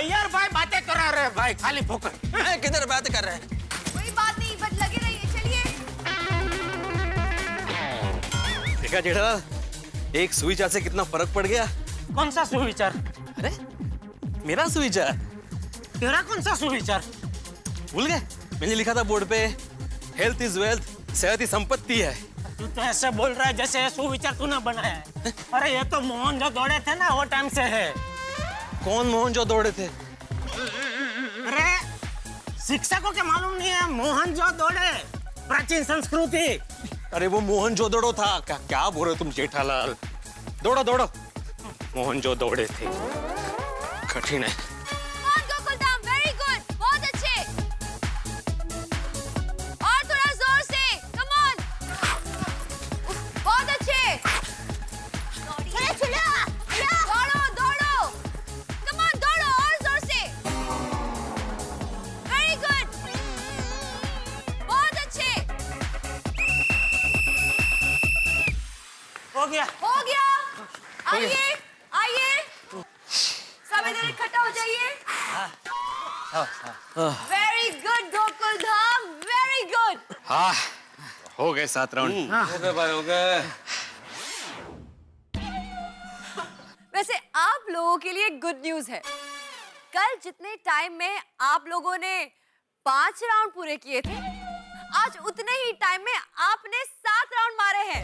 यार भाई बातें करा रहे भाई, खाली फोकस। किधर बात कर रहे हैं? कोई बात नहीं, बस लगे रहिए। चलिए। देखा जेठालाल, एक सुविचार से कितना फर्क पड़ गया। कौन सा सुविचार? अरे मेरा सुविचार। तेरा कौन सा सुविचार? भूल गए? मैंने लिखा था बोर्ड पे, हेल्थ इज वेल्थ, सेहत ही संपत्ति है। तू तो ऐसे बोल रहा है जैसे सुविचार तूने बनाया है। अरे ये तो मोहन जो दौड़े थे ना वो टाइम से है। कौन मोहन जो दौड़े थे? अरे शिक्षकों के मालूम नहीं है मोहन जो दौड़े, प्राचीन संस्कृति। अरे वो मोहन जो दौड़ो था। क्या बोल रहे हो तुम जेठालाल? दौड़ो दौड़ो। मोहन जो दौड़े थे। कठिन है। वेरी गुड, बहुत अच्छे। और थोड़ा जोर से, कम ऑन। बहुत अच्छे। दौड़ो दौड़ो, कम ऑन दौड़ो और जोर से। वेरी गुड, बहुत अच्छे। हो गया। आइए आइए, सब इधर इकट्ठा हो जाइए। Very good Gokul Dham, very good. हाँ हो गए 7 राउंड। हो गए भाई, हो गए। वैसे आप लोगों के लिए गुड न्यूज है। कल जितने टाइम में आप लोगों ने 5 राउंड पूरे किए थे, आज उतने ही टाइम में आपने 7 राउंड मारे हैं।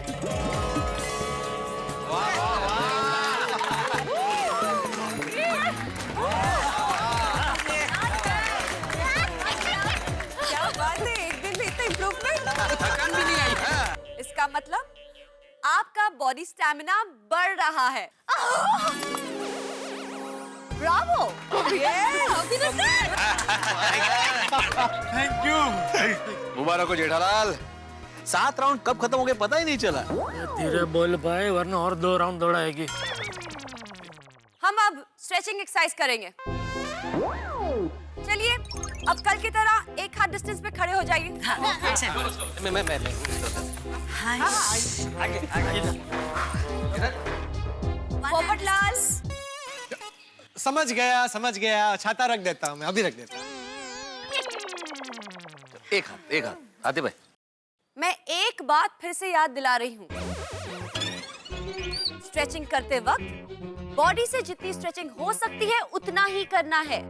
क्या बात है, एक दिन में इतना इम्प्रूवमेंट। थकान भी नहीं आई। इसका मतलब आपका बॉडी स्टैमिना बढ़ रहा है। ब्रावो। Thank you. मुबारक हो जेठालाल। 7 राउंड कब खत्म हो गए पता ही नहीं चला। धीरे बोल भाई, वरना और 2 राउंड दौड़ाएगी। हम अब स्ट्रेचिंग एक्सरसाइज करेंगे। चलिए अब कल की तरह एक हाथ डिस्टेंस पे खड़े हो जाइए। मैं पोपट लाल। समझ गया। छाता रख देता हूँ मैं, अभी रख देता हूँ। एक हाथ आते भाई। मैं एक बात फिर से याद दिला रही हूँ, स्ट्रेचिंग करते वक्त बॉडी से जितनी स्ट्रेचिंग हो सकती है उतना ही करना है।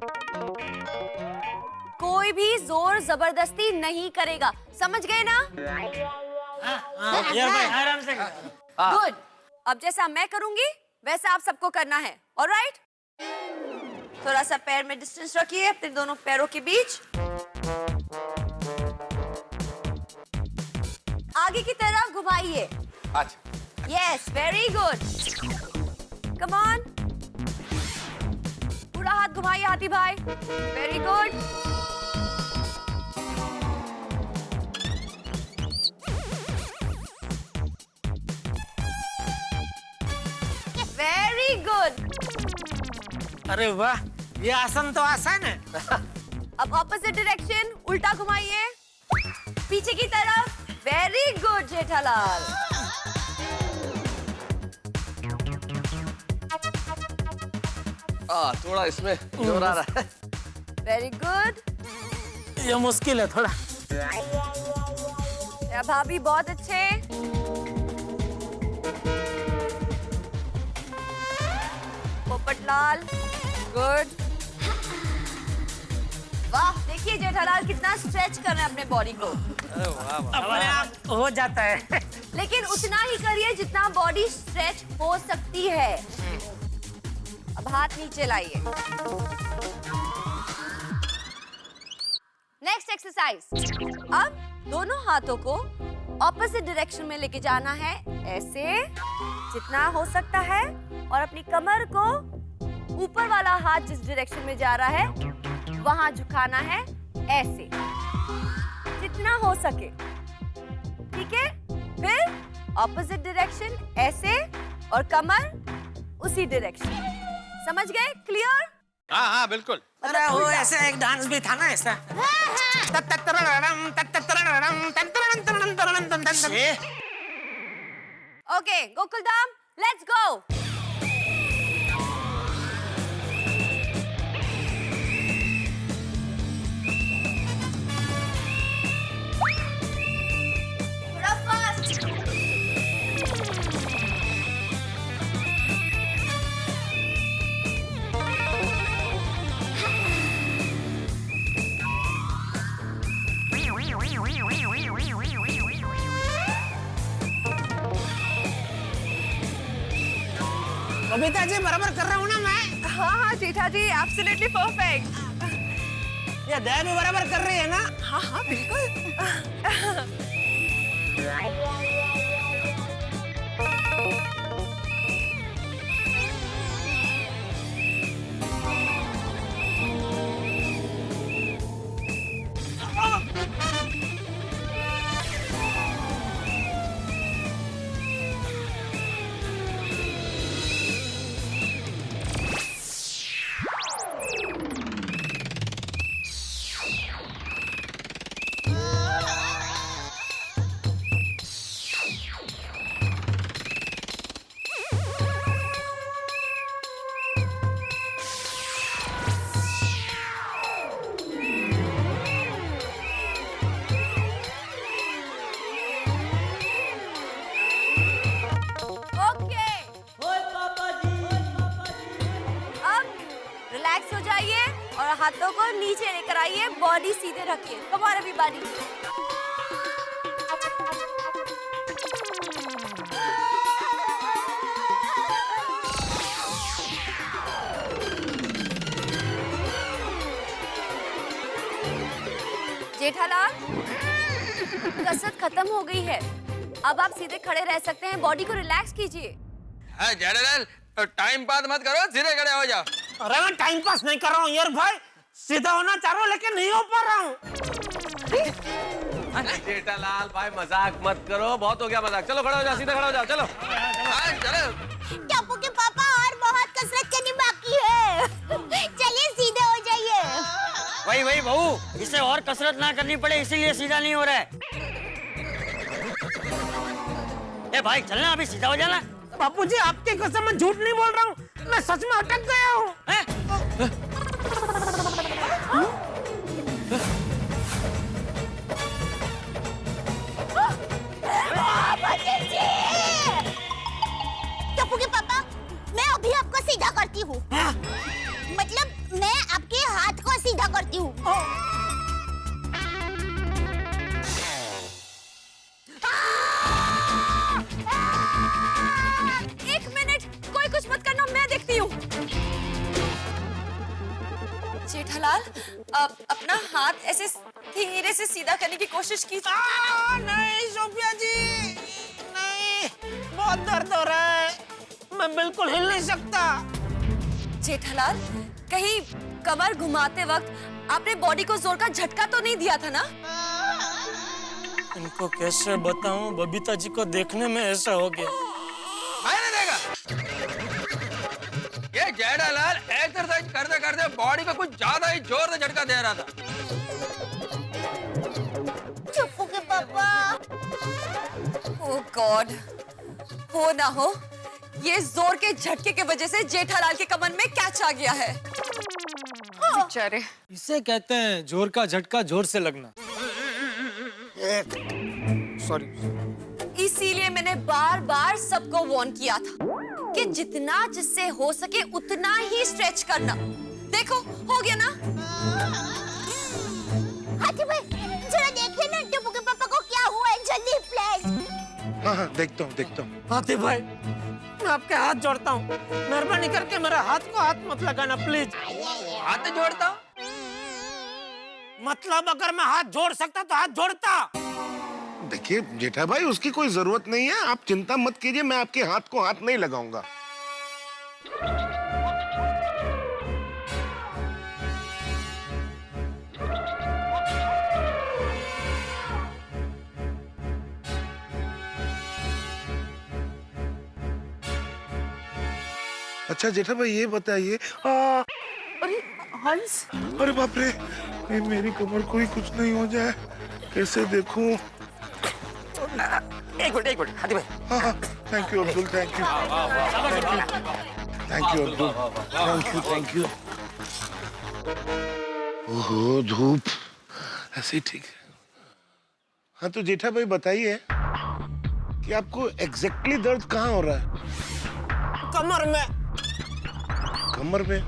कोई भी जोर जबरदस्ती नहीं करेगा, समझ गए ना? यार भाई आराम से। गुड। अब जैसा मैं करूंगी वैसा आप सबको करना है, ऑलराइट? थोड़ा सा पैर में डिस्टेंस रखिए अपने दोनों पैरों के बीच। आगे की तरफ घुमाइए। अच्छा। Yes, very good. Come on, पूरा हाथ घुमाइए हाथी भाई। Very good. Very good. अरे वाह, ये आसन तो आसान है। अब ऑपोजिट डायरेक्शन, उल्टा घुमाइए पीछे की तरफ। Very good Jethalal. थोड़ा इसमें जोर आ रहा है। Very good. ये मुश्किल है थोड़ा। या भाभी बहुत अच्छे। पोपटलाल गुड। वाह, देखिए जेठालाल कितना स्ट्रेच कर रहे हैं अपने बॉडी को। अपने आप हो जाता है। लेकिन उतना ही करिए जितना बॉडी स्ट्रेच हो सकती है। अब हाथ नीचे लाइए। Next exercise. अब दोनों हाथों को ऑपोजिट डायरेक्शन में लेके जाना है, ऐसे जितना हो सकता है, और अपनी कमर को ऊपर वाला हाथ जिस डायरेक्शन में जा रहा है वहां झुकाना है, ऐसे जितना हो सके। ठीक है, फिर ऑपोजिट डायरेक्शन ऐसे, और कमर उसी डायरेक्शन। समझ गए? क्लियर? हाँ हाँ बिल्कुल। अरे वो ऐसा एक डांस भी था ना ऐसा। Okay Gokuldham, let's go. थोड़ा फास्ट। बबीता जी बराबर कर रहा हूँ ना मैं? हाँ हाँ जेठा जी, एब्सोल्युटली परफेक्ट। ये दया भी बराबर कर रही है ना? हाँ हाँ बिल्कुल। हाथों को नीचे लेकर आइए, बॉडी सीधे रखिए। Come on everybody. जेठालाल, कसरत खत्म हो गई है, अब आप सीधे खड़े रह सकते हैं। बॉडी को रिलैक्स कीजिए। हाँ जेठालाल, टाइम पास मत करो, सीधे खड़े हो जाओ। अरे मैं टाइम पास नहीं कर रहा हूँ यार भाई, सीधा होना चाह रहा हूँ लेकिन नहीं हो पा रहा हूँ। जेठालाल भाई मजाक मत करो, बहुत हो गया मजाक। चलो खड़े हो जाओ, सीधे खड़े हो जाओ। चलो चलो। टप्पू के पापा और बहुत कसरत करनी बाकी है। चलिए सीधे हो जाइए। वही बहू, इसे और कसरत ना करनी पड़े इसीलिए सीधा नहीं हो रहा है। ए भाई चलना, अभी सीधा हो जाना। बापूजी आपके कसम मैं झूठ नहीं बोल रहा हूँ, मैं सच में अटक गया हूँ। टप्पू के पापा, मैं अभी आपको सीधा करती हूँ। मतलब मैं आपके हाथ को सीधा करती हूँ। एक मिनट, कोई कुछ मत करना, मैं देखती हूँ। जेठालाल, अपना हाथ ऐसे धीरे से सीधा करने की कोशिश कीजिए। नहीं सोफिया जी, नहीं, बहुत दर्द हो रहा है, मैं बिल्कुल हिल नहीं सकता। जेठालाल, कहीं कमर घुमाते वक्त आपने बॉडी को जोर का झटका तो नहीं दिया था ना? इनको कैसे बताऊं, बबीता जी को देखने में ऐसा हो गया। मैंने देखा ये जेठालाल एक्सरसाइज करते करते बॉडी को कुछ ज्यादा ही जोर से झटका दे रहा था। चुप्पू के पापा। ओह गॉड, हो ना हो ये जोर के झटके के वजह से जेठालाल के कमर में कैच आ गया है। बेचारे। इसे कहते हैं जोर का झटका जोर से लगना। सॉरी। इसीलिए मैंने बार बार सबको वार्न किया था कि जितना जिससे हो सके उतना ही स्ट्रेच करना। देखो हो गया ना? हाथी भाई जरा देखिए ना टप्पू के पापा को क्या हुआ है, जल्दी प्लीज। हाँ हाँ देखता हूँ। हाथी भाई, मैं आपके हाथ जोड़ता हूँ, मेहरबानी करके मेरा हाथ को हाथ मत लगाना प्लीज। हाथ जोड़ता? मतलब अगर मैं हाथ जोड़ सकता तो हाथ जोड़ता। देखिए जेठा भाई, उसकी कोई जरूरत नहीं है, आप चिंता मत कीजिए, मैं आपके हाथ को हाथ नहीं लगाऊंगा। अच्छा जेठा भाई ये बताइए, अरे हंस, अरे बाप रे, ये मेरी कमर को ही कुछ नहीं हो जाए, कैसे देखूं? एक मिनट हाथी भाई। हाँ, thank you Abdul, thank you Abdul, thank you. ओहो धूप, ऐसे ही ठीक है। हाँ तो जेठा भाई बताइए कि आपको एग्जैक्टली दर्द कहाँ हो रहा है? कमर में। कमर में?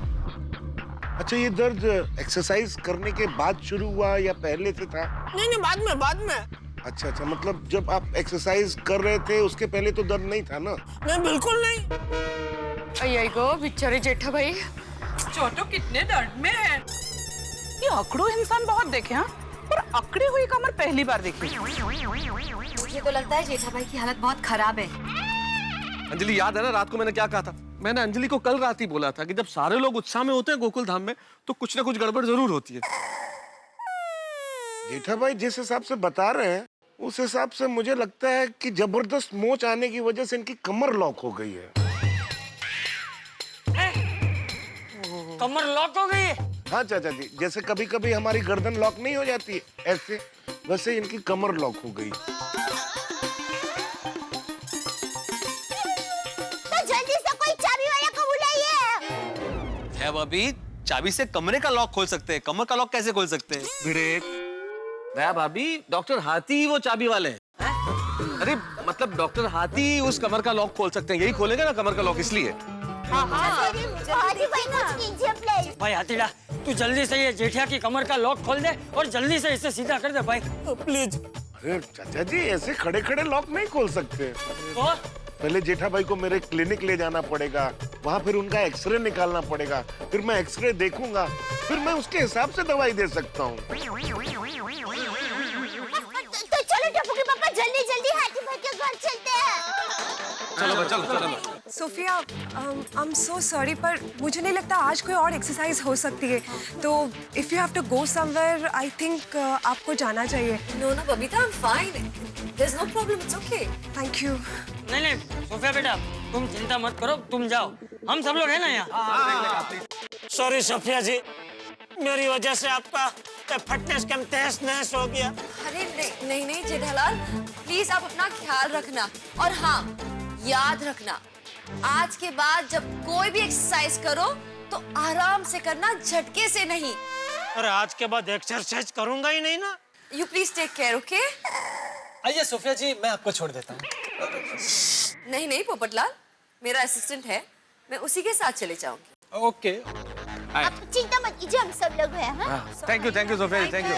अच्छा ये दर्द एक्सरसाइज करने के बाद शुरू हुआ या पहले से था? नहीं बाद में। अच्छा, मतलब जब आप एक्सरसाइज कर रहे थे उसके पहले तो दर्द नहीं था ना? नहीं बिल्कुल नहीं। अय्या गो बेचारे जेठा भाई, छोटू कितने दर्द में है। ये अकड़ू इंसान बहुत देखे हाँ, पर अकड़ी हुई कमर पहली बार देखी। मुझे तो लगता है जेठा भाई की हालत बहुत खराब है। अंजलि याद है ना रात को मैंने क्या कहा था? मैंने अंजलि को कल रात ही बोला था कि जब सारे लोग उत्साह में होते हैं गोकुल धाम में तो कुछ ना कुछ गड़बड़ जरूर होती है। जेठा भाई जिस हिसाब से बता रहे हैं उस हिसाब से मुझे लगता है कि जबरदस्त मोच आने की वजह से इनकी कमर लॉक हो गई है। कमर लॉक हो गई है? हाँ चाचा जी, जैसे कभी कभी हमारी गर्दन लॉक नहीं हो जाती ऐसे, वैसे इनकी कमर लॉक हो गई। तो जल्दी से कोई चाबी वाला को बुलाइए। है भाभी, चाबी से कमरे का लॉक खोल सकते हैं, कमर का लॉक कैसे खोल सकते हैं? भिड़े दया भाभी, डॉक्टर हाथी वो चाबी वाले हैं। अरे मतलब डॉक्टर हाथी उस कमर का लॉक खोल सकते हैं, यही खोलेंगे ना कमर का लॉक, इसलिए। भाई हाथीड़ा, तू जल्दी से ये जेठिया की कमर का लॉक खोल दे और जल्दी से इसे सीधा कर दे भाई, प्लीज। अरे चाचा जी ऐसे खड़े खड़े लॉक नहीं खोल सकते। तो? पहले जेठा भाई को मेरे क्लिनिक ले जाना पड़ेगा, वहाँ फिर उनका एक्सरे निकालना पड़ेगा, फिर मैं एक्सरे देखूंगा, फिर मैं उसके हिसाब से दवाई दे सकता हूँ। तो चलो टप्पू के पापा जल्दी जल्दी हाथी भाई के घर चलते हैं। चलो। Sophia, I am so sorry पर मुझे नहीं लगता आज कोई और एक्सरसाइज हो सकती है, तो if you have to go somewhere I think आपको जाना चाहिए। No Babita, I am fine, there is no problem, it's okay. Thank you. नहीं सोफिया बेटा, तुम चिंता मत करो, तुम जाओ, हम सब लोग हैं ना यहाँ। सॉरी सोफिया जी, मेरी वजह से आपका फिटनेस कैंप तहस नहस हो गया। अरे नहीं जेठालाल, प्लीज आप अपना ख्याल रखना, और हाँ याद रखना आज के बाद जब कोई भी एक्सरसाइज करो तो आराम से करना, झटके से नहीं। अरे आज के बाद एक्सरसाइज करूंगा ही नहीं ना। You please take care, okay? आइए सोफिया जी, मैं आपको छोड़ देता हूँ। नहीं पोपटलाल, मेरा असिस्टेंट है, मैं उसी के साथ चले जाऊंगी। ओके। आप चिंता मत कीजिए, हम सब लोग हैं। हाँ? Thank you Sophia ji, thank you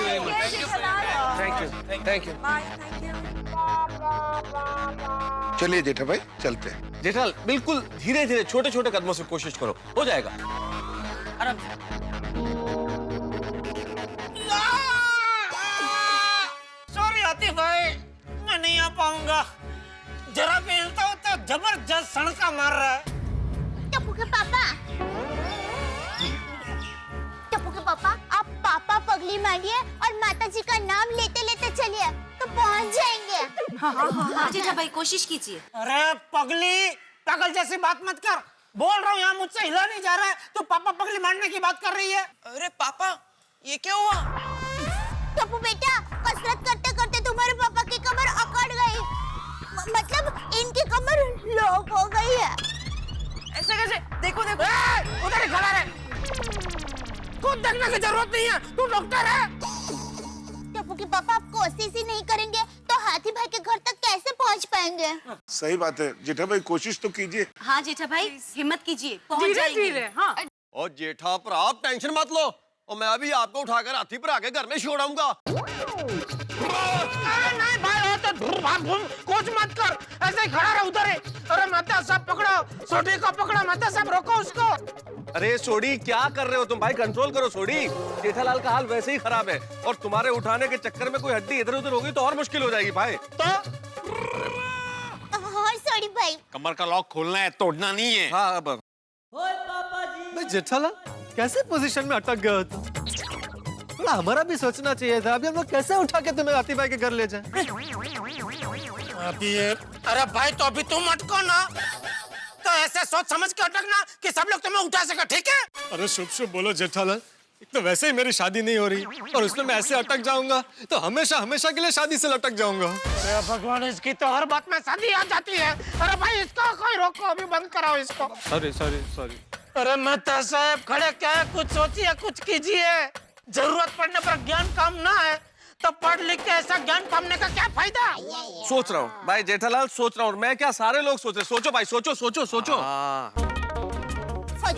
very much, thank you. चलिए जेठा भाई चलते हैं। जेठाल बिल्कुल धीरे धीरे छोटे छोटे कदमों से कोशिश करो, हो जाएगा। नहीं आ पाऊंगा। जरा भी हिलता हूँ तो जबरदस्त सड़का मार रहा है। टप्पू के पापा, आप पापा पगली मारिए और माता जी का नाम लेते लेते चलिए तो पहुंच जाएंगे। हाँ जीजा भाई कोशिश कीजिए। अरे पगली, पागल जैसी बात मत कर। बोल रहा हूँ यहाँ मुझसे हिला नहीं जा रहा है, तो पापा पगली मारने की बात कर रही है। अरे पापा, ये क्या हुआ? टप्पू बेटा, कसरत करते करते तुम्हारे पापा की कमर अकड़ गई। मतलब इनकी कमर लॉक हो गई है। ऐसे कैसे? देखो देखो। उधर ही खड़ा रहे। खुद देखने की जरूरत नहीं है, तू डॉक्टर है। टप्पू के पापा, आप कोशिश ही नहीं करेंगे तो हाथी भाई के घर तक कैसे पहुंच पाएंगे? सही बात है जेठा भाई, कोशिश तो कीजिए। हाँ जेठा भाई हिम्मत कीजिए, पहुंच जाएंगे। हाँ। और जेठा पर आप टेंशन मत लो, और मैं अभी आपको उठाकर हाथी पर आके घर में छोड़ाऊंगा। नहीं भाई, तो कुछ मत कर, ऐसे ही खड़ा रह उधर ही। अरे मेहता साहब पकड़ो, सोडी को पकड़ो, मेहता साहब रोको उसको। अरे सोडी, क्या कर रहे हो तुम भाई? कंट्रोल करो सोडी। जेठालाल का हाल वैसे ही खराब है, और तुम्हारे उठाने के चक्कर में कोई हड्डी इधर उधर होगी तो और मुश्किल हो जाएगी भाई। तो और सॉरी भाई, कमर का लॉक खोलना है, तोड़ना नहीं है। हाँ अब जेठालाल कैसे पोजीशन में अटक गए हो तुम? थोड़ा हमारा भी सोचना चाहिए था। अभी हम लोग कैसे उठा के तुम्हें हाथी भाई के घर ले जाएं? अभी अरे भाई, तो अभी तुम अटको ना, तो ऐसे सोच समझ के अटकना कि सब लोग तुम्हें उठा सके, ठीक है? अरे शुभ शुभ बोलो जेठालाल, एक तो वैसे ही मेरी शादी नहीं हो रही, और उसमें मैं ऐसे अटक जाऊंगा तो हमेशा हमेशा के लिए शादी से लटक जाऊंगा। अरे भगवान, इसकी तो हर बात में शादी आ जाती है। अरे भाई, इसको कोई रोको, अभी बंद कराओ इसको। सॉरी। अरे मेहता साहब, खड़े क्या है? कुछ सोचिए, कुछ कीजिए। जरूरत पड़ने पर ज्ञान काम ना है तो पढ़ लिख के ऐसा ज्ञान पाने का क्या फायदा? सोच रहा हूँ भाई जेठालाल, सोच रहा हूँ। मैं क्या, सारे लोग सोच रहे। सोचो भाई, सोचो। सोच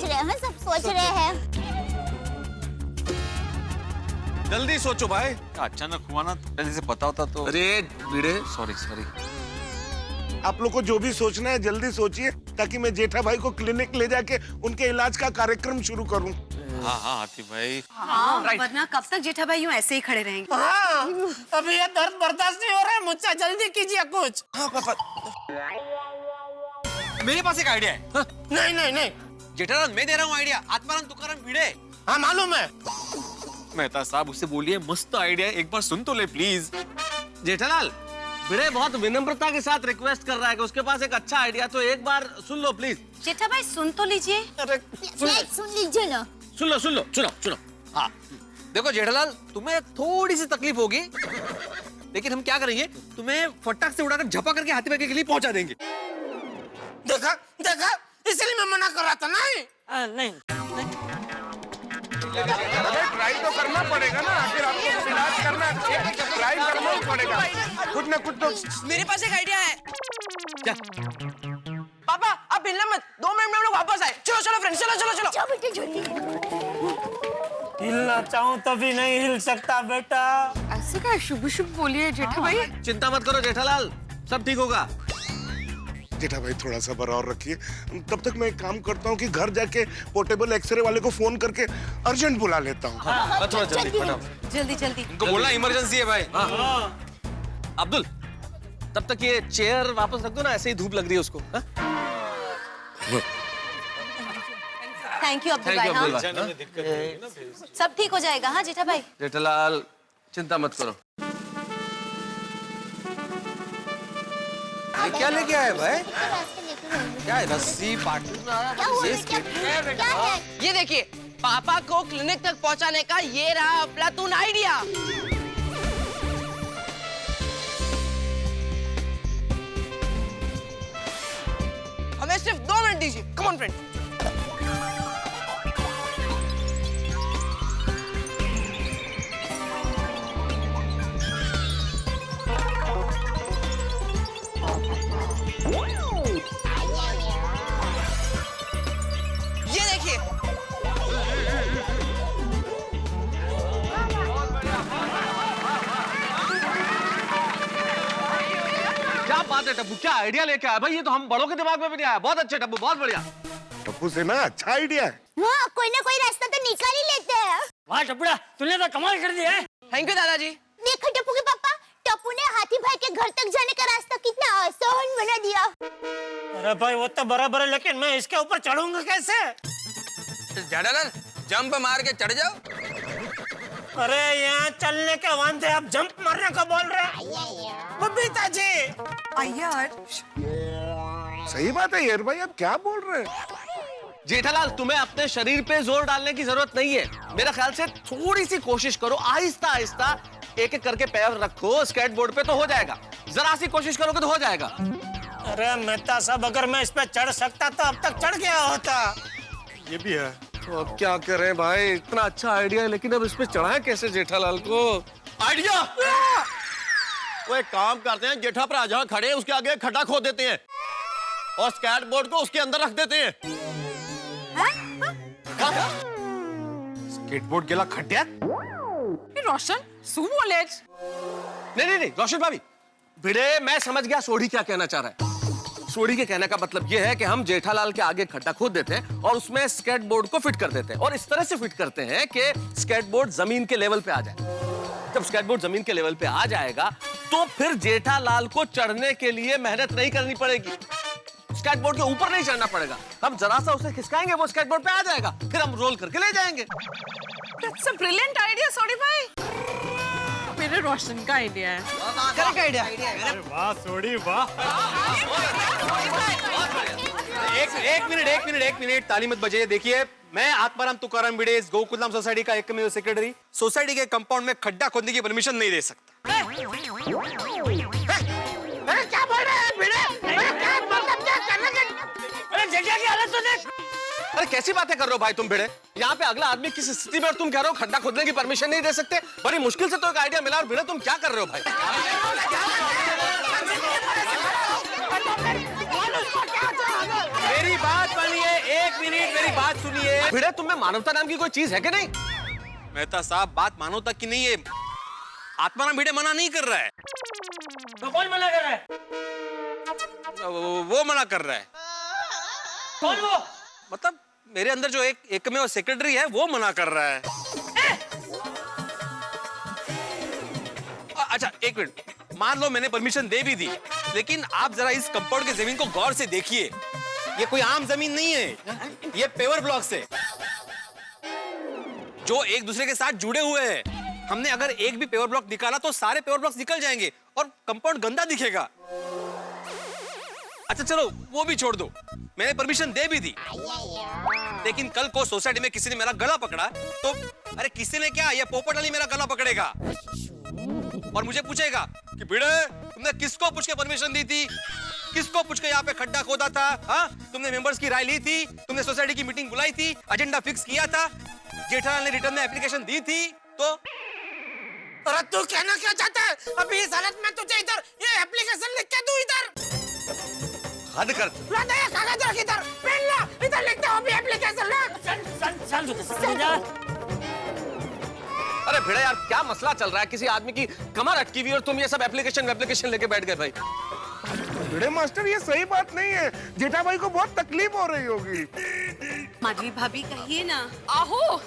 रहे हैं, सब सोच रहे हैं। जल्दी सोचो भाई। अचानक हुआ ना, पहले से पता होता तो। अरे भिड़े, सॉरी। आप लोग को जो भी सोचना है जल्दी सोचिए, ताकि मैं जेठा भाई को क्लिनिक ले जाके उनके इलाज का कार्यक्रम शुरू करूं। हाँ हाथी भाई। हाँ, वरना कब तक जेठा भाई यूं ऐसे ही खड़े रहेंगे? हाँ, अभी ये दर्द बर्दाश्त नहीं हो रहा है मुझसे, जल्दी कीजिए कुछ। हाँ पापा, मेरे पास एक आइडिया है। हाँ? नहीं। जेठालाल, मैं दे रहा हूँ आइडिया। आत्माराम तुकाराम भिड़े। हाँ मालूम है। मेहता साहब, उससे बोलिए मस्त आइडिया, एक बार सुन तो ले प्लीज। जेठालाल, भिड़े बहुत विनम्रता के साथ रिक्वेस्ट कर रहा है कि उसके पास एक अच्छा आइडिया, तो एक बार सुन लो प्लीज। जेठा भाई सुन तो लीजिए। अरे सुन लीजिए ना। सुनो। हाँ देखो जेठालाल, तुम्हें थोड़ी सी तकलीफ होगी, लेकिन हम क्या करेंगे, तुम्हें फटाक से उड़ाकर झपा करके हाथी भाई के लिए पहुंचा देंगे। देखा, इसलिए मैं मना कर रहा था। नहीं। ट्राई तो करना पड़ेगा ना, आखिर आपको इलाज करना है, ट्राई करना ही पड़ेगा। कुछ ना कुछ तो। मेरे पास एक आइडिया है। क्या? पापा, आप हिलना मत, 2 मिनट में हम लोग वापस आए। चलो फ्रेंड्स, चलो। बेटे जल्दी। हिलना चाहूँ तभी नहीं हिल सकता बेटा। ऐसे क्या शुभ बोलिए जेठा भाई। चिंता मत करो जेठालाल, सब ठीक होगा। जेठा भाई थोड़ा सब्र और रखिए, तब तक मैं एक काम करता हूँ कि घर जाके पोर्टेबल एक्सरे वाले को फोन करके अर्जेंट बुला लेता हूँ। थोड़ा जल्दी। उनको बोलना इमरजेंसी है भाई। अब्दुल, तब तक ये चेयर वापस रख दो ना, ऐसे ही धूप लग रही है उसको। थैंक यू अब्दुल भाई। हाँ, सब ठीक हो जाएगा। हाँ जेठा भाई। जेठालाल, चिंता मत करो। ये क्या लेके आए भाई? क्या है, रस्सी पार्टी? ये देखिए, पापा को क्लिनिक तक पहुंचाने का ये रहा अफलातून आइडिया। हमें सिर्फ 2 मिनट दीजिए। Come on friend. ये देखिए, क्या बात है टप्पू, क्या आइडिया लेके आया भाई? ये तो हम बड़ों के दिमाग में भी नहीं आया। बहुत अच्छे टप्पू, बहुत बढ़िया। टप्पू से ना अच्छा आइडिया है। हाँ, कोई ना कोई रास्ता तो निकाल ही लेते हैं। वाह टप्पड़ा, तूने तो कमाल कर दिया है। थैंक यू दादाजी। देखो टप्पू के पापा, टप्पू ने हाथी भाई के घर तक जाने का रास्ता कितना आसान बना दिया। अरे भाई वो तो बराबर है, लेकिन मैं इसके ऊपर चढ़ूंगा कैसे? जेठालाल जंप मार के चढ़ जाओ। अरे यहाँ चलने के वांदे आप जंप मारने को बोल रहे हैं? बबीता जी सही बात है यार भाई, आप क्या बोल रहे हैं? जेठालाल तुम्हें अपने शरीर पे जोर डालने की जरूरत नहीं है। मेरा ख्याल से थोड़ी सी कोशिश करो, आहिस्ता आहिस्ता एक एक करके पैर रखो स्केटबोर्ड पे तो हो जाएगा। जरा सी कोशिश करोगे तो हो जाएगा। अरे मेहता साहब, अगर मैं इस पे चढ़ सकता तो अब तक चढ़ गया होता। ये भी है। तो अब क्या करें भाई, इतना अच्छा आइडिया है लेकिन अब इस पे चढ़ाएं कैसे जेठालाल को? आइडिया। वो एक काम करते हैं, जेठा पर जहाँ खड़े हैं उसके आगे खड्डा खोद देते हैं और स्केटबोर्ड को उसके अंदर रख देते हैं। स्केटबोर्ड गेला खड्ड्यात? रोशन सू बोलेच? नहीं रोशन भाभी, भिड़े मैं समझ गया सोढ़ी क्या कहना चाह रहा है। सोढ़ी के कहने का मतलब यह है कि हम जेठालाल के आगे खड्डा खोद देते हैं और उसमें स्केटबोर्ड को फिट कर देते हैं और इस तरह से फिट करते हैं कि स्केटबोर्ड जमीन के लेवल पे आ जाए। जब स्केटबोर्ड जमीन के लेवल पे आ जाएगा तो फिर जेठालाल को चढ़ने के लिए मेहनत नहीं करनी पड़ेगी, स्केटबोर्ड के ऊपर नहीं चढ़ना पड़ेगा। हम जरा सा उसे खिसकाएंगे, वो स्केटबोर्ड पे आ जाएगा, फिर हम रोल करके ले जाएंगे। That's a brilliant idea, सोडी भाई। मेरे रोशन का आइडिया है। Correct idea. अरे वाह सोडी वाह। एक मिनट ताली मत बजाइए। देखिए, मैं आत्माराम तुकाराम भिड़े इस गोकुलधाम सोसाइटी का एकमेव सेक्रेटरी सोसाइटी के कंपाउंड में खड्डा खोदने की परमिशन नहीं दे सकता। अरे क्या बोल रहे हैं भिड़े? अरे क्या मतलब क्या करने के? अरे जगह की हालत तो देख। अरे कैसी बातें कर रहे हो भाई तुम भिड़े? यहाँ पे अगला आदमी किस स्थिति में और तुम कह रहे हो खड्डा खोदने की परमिशन नहीं दे सकते? बड़ी मुश्किल से तो एक आइडिया मिला और भिड़े तुम क्या कर रहे हो भाई? मेरी बात मानिए, एक मिनट मेरी बात सुनिए। भिड़े तुम में मानवता नाम की कोई चीज है कि नहीं? मेहता साहब, बात मानवता की नहीं है। आत्माराम भिड़े मना नहीं कर रहा है। तो कौन मना कर रहा है? वो मना कर रहा है। कौन वो? मतलब मेरे अंदर जो एकमेव सेक्रेटरी है वो मना कर रहा है। अच्छा एक मिनट, मान लो मैंने परमिशन दे भी दी, लेकिन आप जरा इस कंपाउंड की जमीन को गौर से देखिए। ये कोई आम जमीन नहीं है, ये पेवर ब्लॉक्स है जो एक दूसरे के साथ जुड़े हुए हैं। हमने अगर एक भी पेवर ब्लॉक निकाला तो सारे पेवर ब्लॉक्स निकल जाएंगे और कंपाउंड गंदा दिखेगा। अच्छा चलो वो भी छोड़ दो, मैंने परमिशन दे भी दी, लेकिन कल को सोसाइटी में किसी ने मेरा गला पकड़ा तो अरे किसी ने क्या, ये पोपट वाली मेरा गला पकड़ेगा और मुझे पूछेगा कि भिड़े तुमने किसको पूछ के परमिशन दी थी, किसको पूछ के यहाँ पे खड्डा खोदा था? हाँ, तुमने मेंबर्स की राय ली थी, तुमने सोसाइटी की मीटिंग बुलाई थी, एजेंडा फिक्स किया था, जेठालाल ने रिटर्न में एप्लीकेशन दी थी, तो अरे तू कहना क्या चाहता है? अभी इस हालत में तुझे इधर ये एप्लीकेशन लिख के दूं इधर? हद कर। ला दे ये कागज रख इधर, पेन ला, इधर लिख दे अभी एप्लीकेशन ला। चल जा। अरे भिड़े यार क्या मसला चल रहा है? किसी आदमी की कमर अटकी हुई और तुम ये सब एप्लीकेशन लेके बैठ गए भाई। भिड़े मास्टर ये सही बात नहीं है, जेठा भाई को बहुत तकलीफ हो रही होगी। माधवी भाभी कहिए ना। आहो,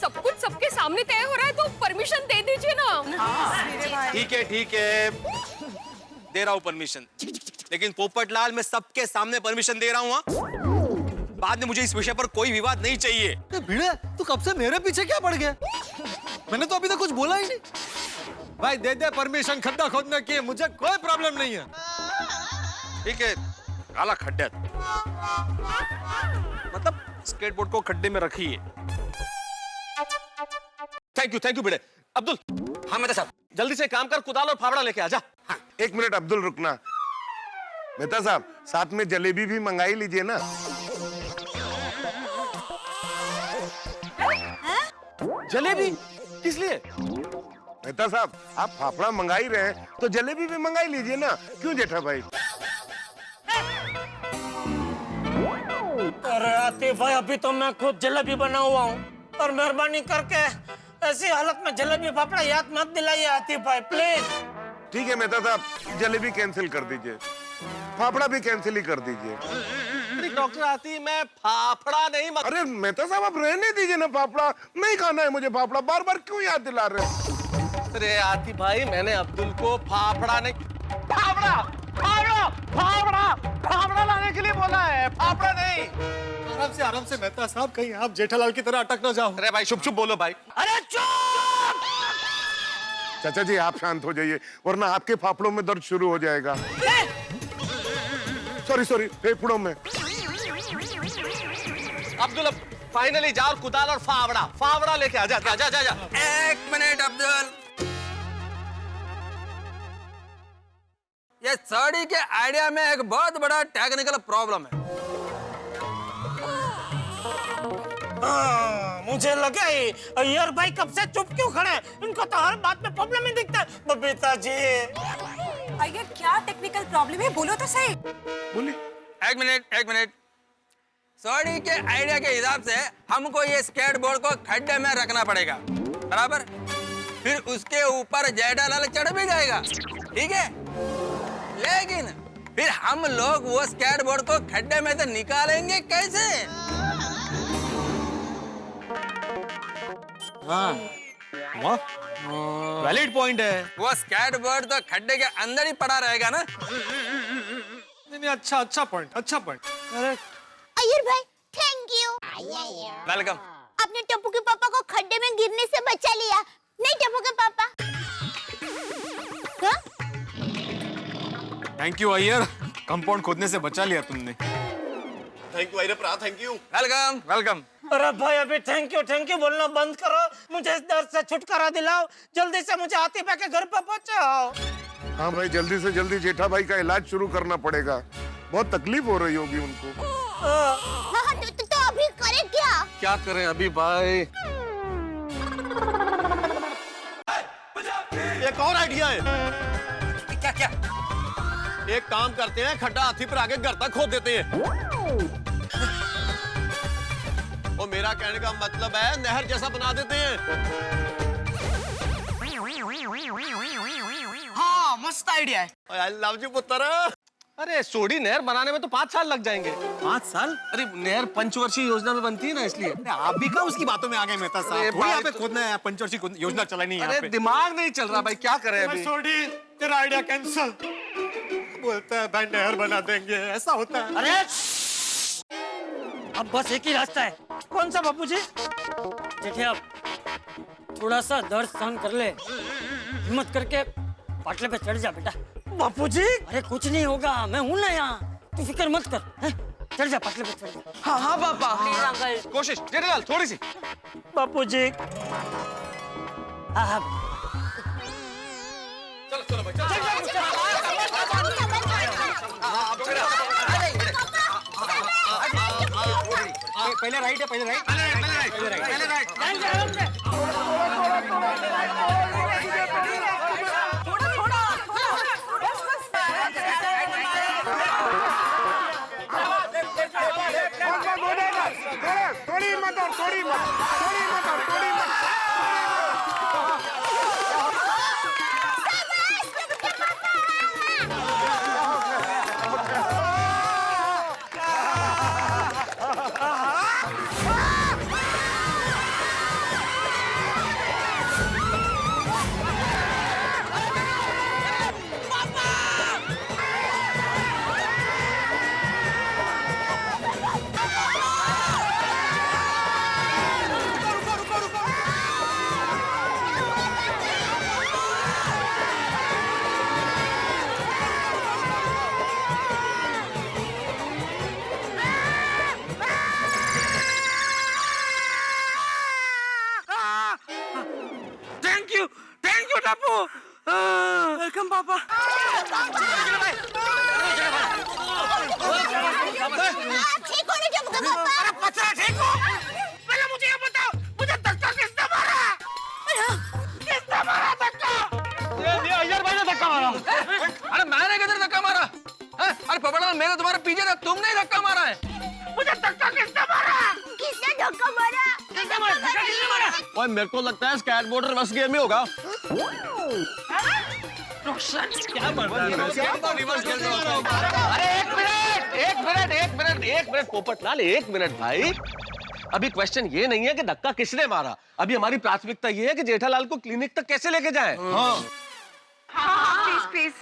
सब कुछ सबके सामने तय हो रहा है तो परमिशन दे दीजिए ना। ठीक है दे रहा हूँ परमिशन, लेकिन पोपटलाल मैं सबके सामने परमिशन दे रहा हूँ। बाद में मुझे इस विषय पर कोई विवाद नहीं चाहिए। भिड़े तू कब से मेरे पीछे क्या पड़ गया? मैंने तो अभी तक कुछ बोला ही नहीं। भाई दे दे परमिशन खड्डा खोदने की, मुझे कोई प्रॉब्लम नहीं है। ठीक है, काला खड्डा मतलब स्केटबोर्ड को खड्डे में रखिए। थैंक यू भिड़े। अब्दुल। हाँ मेहता साहब, जल्दी से काम कर, कुदाल और फावड़ा लेके आ जा। हाँ, एक मिनट अब्दुल रुकना। मेहता साहब साथ में जलेबी भी मंगाई लीजिए ना। जलेबी किस लिए? मेहता साहब आप फाफड़ा मंगाई रहे हैं तो जलेबी भी मंगाई लीजिए ना। क्यों जेठा भाई? अरे आतिफ भाई, अभी तो मैं खुद जलेबी बना हुआ हूँ और मेहरबानी करके ऐसी हालत में जलेबी फाफड़ा याद मत दिलाइए आतिफ भाई प्लीज। ठीक है मेहता साहब, जलेबी कैंसिल कर दीजिए, फाफड़ा भी कैंसिल ही कर दीजिए। डॉक्टर आती मैं फाफड़ा नहीं अरे मेहता साहब आप रहने दीजिए ना, फाफड़ा नहीं खाना है मुझे। फाफड़ा बार बार क्यों याद दिला रहे हैं? अरे आती भाई, मैंने अब्दुल को फाफड़ा नहीं, फाफड़ा फाफड़ा फाफड़ा फाफड़ा लाने के लिए बोला है, फाफड़ा नहीं। आराम से मेहता साहब, कहीं आप जेठालाल की तरह अटक ना जाओ। अरे भाई चुप बोलो भाई। अरे चुप! चाचा जी आप शांत हो जाइए, वरना आपके फाफड़ों में दर्द शुरू हो जाएगा। सॉरी फेफड़ों में। अब्दुल अब फाइनली जा और कुदाल और फावड़ा लेके आ जा। एक मिनट अब्दुल, ये साड़ी के आइडिया में एक बहुत बड़ा टेक्निकल प्रॉब्लम है। मुझे लगा ही अय्यर भाई कब से चुप क्यों खड़े हैं? इनको तो हर बात में प्रॉब्लम ही दिखता है। बबीता जी, अय्यर क्या टेक्निकल प्रॉब्लम है, बोलो तो सही। बोलिए। एक मिनट। साड़ी के आइडिया के हिसाब से हमको ये स्केटबोर्ड को खड्डे में रखना पड़ेगा, बराबर? फिर उसके ऊपर जेठालाल चढ़ भी जाएगा, ठीक है? लेकिन फिर हम लोग वो स्केटबोर्ड को खड्डे में से निकालेंगे कैसे? वैलिड पॉइंट है। वो स्केटबोर्ड तो खड्डे के अंदर ही पड़ा रहेगा ना? नहीं, अच्छा पॉइंट। अय्यर भाई थैंक यू। वेलकम। आपने टप्पू के पापा को खड्डे में गिरने से बचा लिया, नहीं टप्पू के पापा? हाँ? थैंक यू अय्यर, कंपाउंड खोदने से बचा लिया तुमने। थैंक यू अय्यर भरा, थैंक यू। वेलकम। अरे भाई अभी थैंक यू बोलना बंद करो, मुझे इस दर्द से छुटकारा दिलाओ, जल्दी से मुझे आतिफा के घर पर पहुंचाओ। हाँ भाई, जल्दी से जल्दी जेठा भाई का इलाज शुरू करना पड़ेगा, बहुत तकलीफ हो रही होगी उनको। हाँ, तो अभी करें क्या करें अभी भाई? एक और आइडिया है। क्या? एक काम करते हैं, खड्डा हाथी पर आगे घर तक खोद देते हैं। वो मेरा कहने का मतलब है नहर जैसा बना देते हैं। हाँ मस्त आइडिया है। आई लव यू पुत्र। अरे सोडी नहर बनाने में तो 5 साल लग जाएंगे। 5 साल? अरे नहर पंचवर्षीय योजना में बनती है ना, इसलिए। आप भी कहाँ उसकी बातों में आ गए मेहता साहब? थोड़ी यहाँ पे खोदना है, पंचवर्षीय योजना चलानी है। अरे दिमाग नहीं चल रहा भाई, क्या करें अभी? सोडी तेरा आइडिया कैंसिल। बोलता है भाई नहर बना देंगे, ऐसा होता है। अरे अब बस एक ही रास्ता है। कौन सा बापूजी? जेठे अब थोड़ा सा दर्द सहन कर ले, हिम्मत करके पाटले पे चढ़ जा बेटा। बापूजी? अरे कुछ नहीं होगा, मैं हूं ना यहाँ, तू फिक्र मत कर। है? चढ़ जा पाटले पे चढ़ जा। हाँ पापा, कोशिश जेठालाल थोड़ी सी। बापूजी हाँ चलो भाई पहले राइट है, पहले राइट। थोड़ी मत। Thank you Tappu. वेलकम पापा। ठीक हो टप्पू के पापा? पता ठीक हो? पहले मुझे ये बताओ, मुझे धक्का किसने मारा? किसने मारा धक्का? ये अय्यर भाई ने धक्का मारा। अरे मैंने किधर धक्का मारा? अरे पपड़ालाल, मैंने तुम्हारे पीछे था, तुमने ही धक्का मारा है। मुझे धक्का किसने मारा? किसने धक्का मारा? किसने मारा? ओए मेरे को लगता है स्केटबोर्ड रिवर्स गियर में होगा। क्या अरे एक मिनट पोपटलाल, एक मिनट भाई। अभी क्वेश्चन ये नहीं है कि धक्का किसने मारा, अभी हमारी प्राथमिकता ये है कि जेठालाल को क्लिनिक तक कैसे लेके जाएं।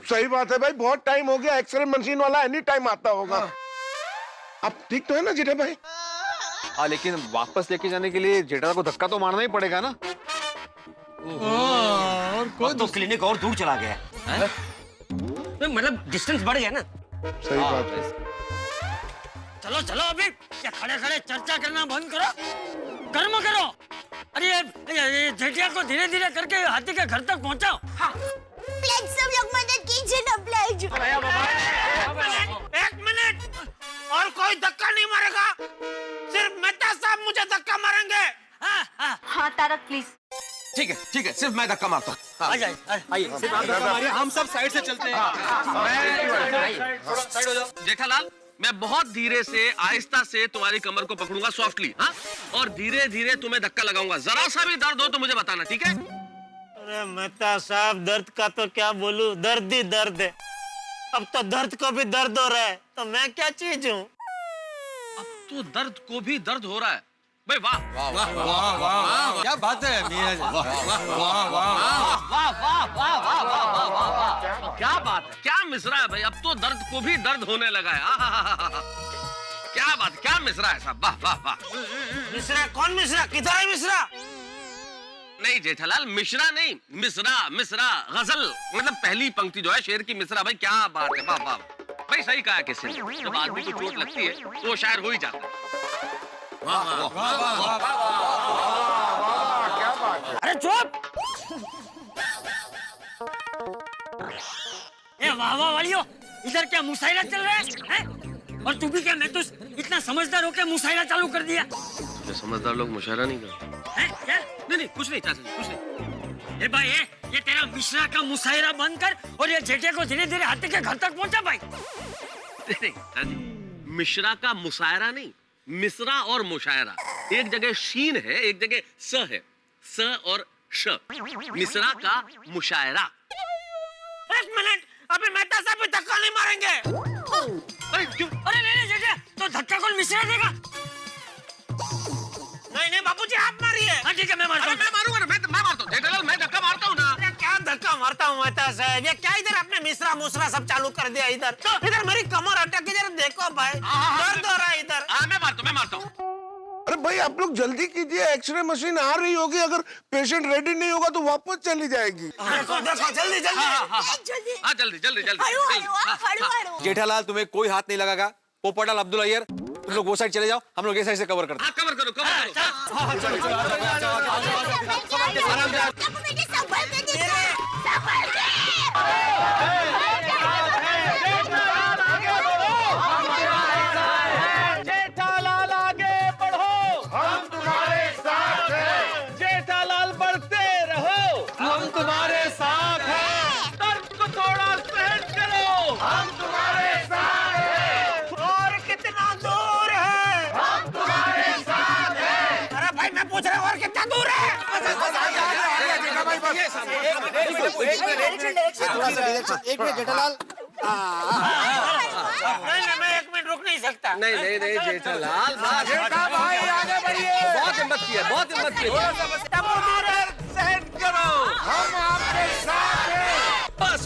सही बात है भाई, बहुत टाइम हो गया, एक्सरे मशीन वाला एनी टाइम आता होगा। अब ठीक तो है ना जेठा भाई? हाँ, लेकिन वापस लेके जाने के लिए जेठालाल को धक्का तो मारना ही पड़ेगा ना। और कोई तो क्लिनिक और दूर चला गया है, मतलब डिस्टेंस बढ़ गया ना। सही बात है। चलो चलो अभी क्या खड़े खड़े चर्चा करना बंद करो, कर्म करो। अरे ये जेठिया को धीरे धीरे करके हाथी के घर तक पहुंचाओ। प्लीज सब लोग मदद कीजिए ना प्लीज। एक मिनट, और कोई धक्का नहीं मारेगा, सिर्फ मेहता साहब मुझे धक्का मारेंगे। हाँ तारक प्लीज। ठीक है, सिर्फ मैं धक्का मारता हूँ। आइए, सिर्फ आप धक्का मारिए, हम सब साइड से चलते हैं। साइड हो जाओ। जेठालाल, मैं बहुत धीरे से आहिस्ता से तुम्हारी कमर को पकड़ूंगा सॉफ्टली, हाँ, और धीरे धीरे तुम्हें धक्का लगाऊंगा। जरा सा भी दर्द हो तो मुझे बताना, ठीक है? अरे मेहता साहब, दर्द का तो क्या बोलूं, दर्द ही दर्द है। अब तो दर्द को भी दर्द हो रहा है, तो मैं क्या चीज हूँ? अब तो दर्द को भी दर्द हो रहा है भाई। वाह वाह वाह वाह वाह, क्या बात है मीरा जी, वाह वाह वाह, क्या बात है, क्या मिसरा है भाई। अब तो दर्द को भी दर्द होने लगा है। क्या बात, क्या मिसरा है साहब, वाह वाह वाह। मिश्रा? कौन मिश्रा? किधर है मिश्रा? नहीं जेठालाल, मिश्रा नहीं, मिसरा, मिसरा गजल, मतलब पहली पंक्ति जो है शेर की मिसरा। भाई क्या बात है, वाह वाह भाई, सही कहा किसी ने। जब आदमी को चोट लगती है तो वो शायर हो ही जाता है। अरे चुप! ए वाह वाह वालियो, इधर क्या मुशायरा चल रहा है? और तू भी क्या, मैं तो इतना समझदार होकर मुशायरा चालू कर दिया। ये समझदार लोग मुशायरा नहीं करते। क्या? नहीं, कुछ नहीं चाचा जी, कुछ नहीं। ए भाई, ये तेरा मिश्रा का मुशायरा बंद कर और ये जेठे को धीरे धीरे हाथी के घर तक पहुंचा भाई। नहीं चाचा जी, मिश्रा का मुशायरा नहीं, मिसरा और मुशायरा। एक जगह शीन है, एक जगह स है, स और श। मिसरा का मुशायरा। एक मिनट, अभी मेहता साहब भी धक्का नहीं मारेंगे। अरे क्यों? अरे नहीं जेठे, तो धक्का कौन मिश्रा देगा? नहीं बाबूजी, आप मारिए। हाँ ठीक है, मैं मारता हूँ। मैं मारूंगा ना, मैं मारता हूँ जेठालाल, मैं धक्का मारता हूँ ना। क्या धक्का मारता हूँ मेहता साहब? ये क्या इधर आपने मिश्रा मुसरा सब चालू कर दिया इधर? इधर मेरी कमर अटक, इधर देखो भाई, दर्द हो रहा है इधर। हाँ मैं मारता हूँ। अरे भाई आप लोग जल्दी कीजिए, एक्सरे मशीन आ रही होगी, अगर पेशेंट रेडी नहीं होगा तो वापस चली जाएगी। देखो जल्दी जल्दी जेठालाल, तुम्हें कोई हाथ नहीं लगागा। पोपटाल, अब्दुल अय्यर, तुम लोग वो साइड चले जाओ, हम लोग ये साइड से कवर करते हैं। कवर करो। जेठालाल आगे बढ़ो, हम तुम्हारे साथ हैं। जेठालाल बढ़ते रहो, हम तुम्हारे साथ हैं। दर्द को थोड़ा सहन करो, हम तुम्हारे साथ हैं। और कितना दूर है? हम तुम्हारे साथ हैं। अरे भाई मैं पूछ रहा हूँ और कितना दूर है? एक मिनट जेठालाल। नहीं, मैं 1 मिनट रुक नहीं सकता। नहीं जेठालाल, भाई आगे बढ़िए। बहुत हिम्मत की है, बहुत हिम्मत की है। सहन करो, हम आपके साथ हैं। बस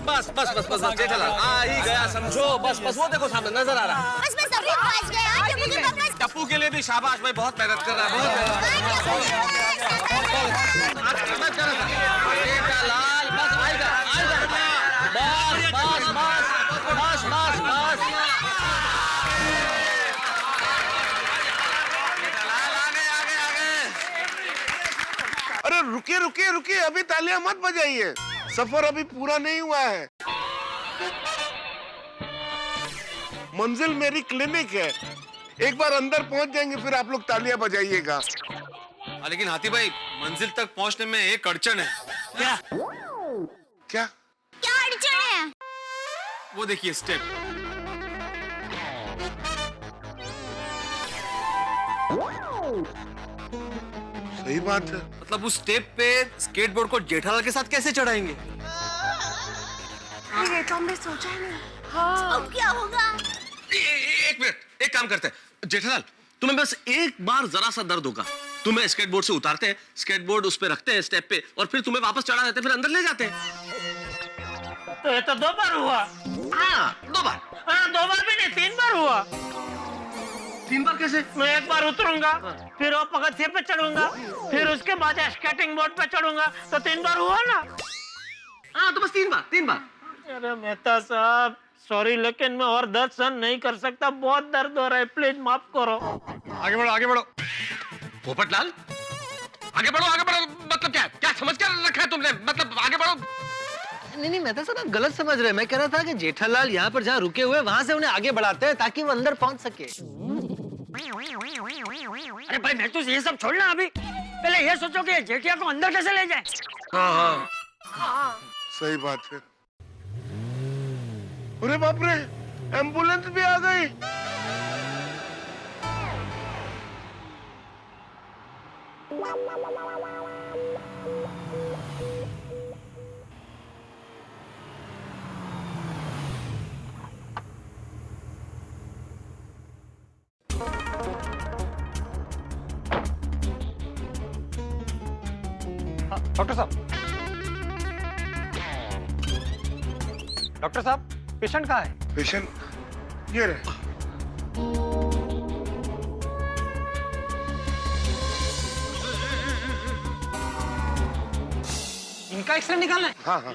जेठालाल आ ही गया, समझो। बस वो देखो सामने नजर आ रहा है। बस मैं सभी पहुंच गया। टप्पू के लिए भी शाबाश भाई, बहुत मेहनत कर रहा है, जेठालाल बस आएगा। बस। अरे रुकिए, अभी तालियां मत बजाइए, सफर अभी पूरा नहीं हुआ है। मंजिल मेरी क्लिनिक है, एक बार अंदर पहुंच जाएंगे फिर आप लोग तालियां बजाइएगा। लेकिन हाथी भाई, मंजिल तक पहुंचने में एक अड़चन है। क्या अड़चन है? वो देखिए स्टेप। सही बात है। मतलब उस स्टेप पे स्केटबोर्ड को जेठालाल के साथ कैसे चढ़ाएंगे? ये तो हमने सोचा ही नहीं। अब क्या होगा? एक मिनट, एक काम करते हैं जेठालाल, तुम्हें बस एक बार जरा सा दर्द होगा, तुम्हें स्केटबोर्ड से उतारते हैं, स्केटबोर्ड उस पे रखते हैं स्टेप पे, और फिर तुम्हें वापस चढ़ा देते हैं, फिर अंदर ले जाते हैं। तो ये तो 2 बार हुआ। हाँ, 2 बार। हाँ, 2 बार भी नहीं, 3 बार हुआ। 3 बार कैसे? मैं एक बार उतरूंगा, फिर वो पगथिया पे चढ़ूंगा, फिर उसके बाद स्केटिंग बोर्ड पे चढ़ूंगा, तो 3 बार हुआ ना। हाँ, तो बस 3 बार, 3 बार। अरे मेहता साहब, सॉरी, लेकिन मैं और दर्द सहन नहीं कर सकता, बहुत दर्द हो रहा है, प्लीज माफ करो। आगे बढ़ो, आगे बढ़ो। पोपटलाल, आगे बढ़ो, आगे बढ़ो। मतलब क्या समझ कर रखा है तुमने? मतलब आगे बढ़ो। नहीं मेहता साहब, आप गलत समझ रहे हैं। मैं कह रहा था कि जेठालाल यहाँ पर जहाँ रुके हुए वहां से उन्हें आगे बढ़ाते हैं ताकि वो अंदर पहुंच सके। अरे भाई मैं तो ये सब छोड़ना, अभी पहले ये सोचो कि जेठिया को अंदर कैसे ले जाए। हाँ, सही बात है। अरे बाप रे, एम्बुलेंस भी आ गई। डॉक्टर साहब, डॉक्टर साहब, पेशेंट कहाँ है? पेशेंट ये रहे। इनका एक्सरे निकालना है? हाँ हाँ।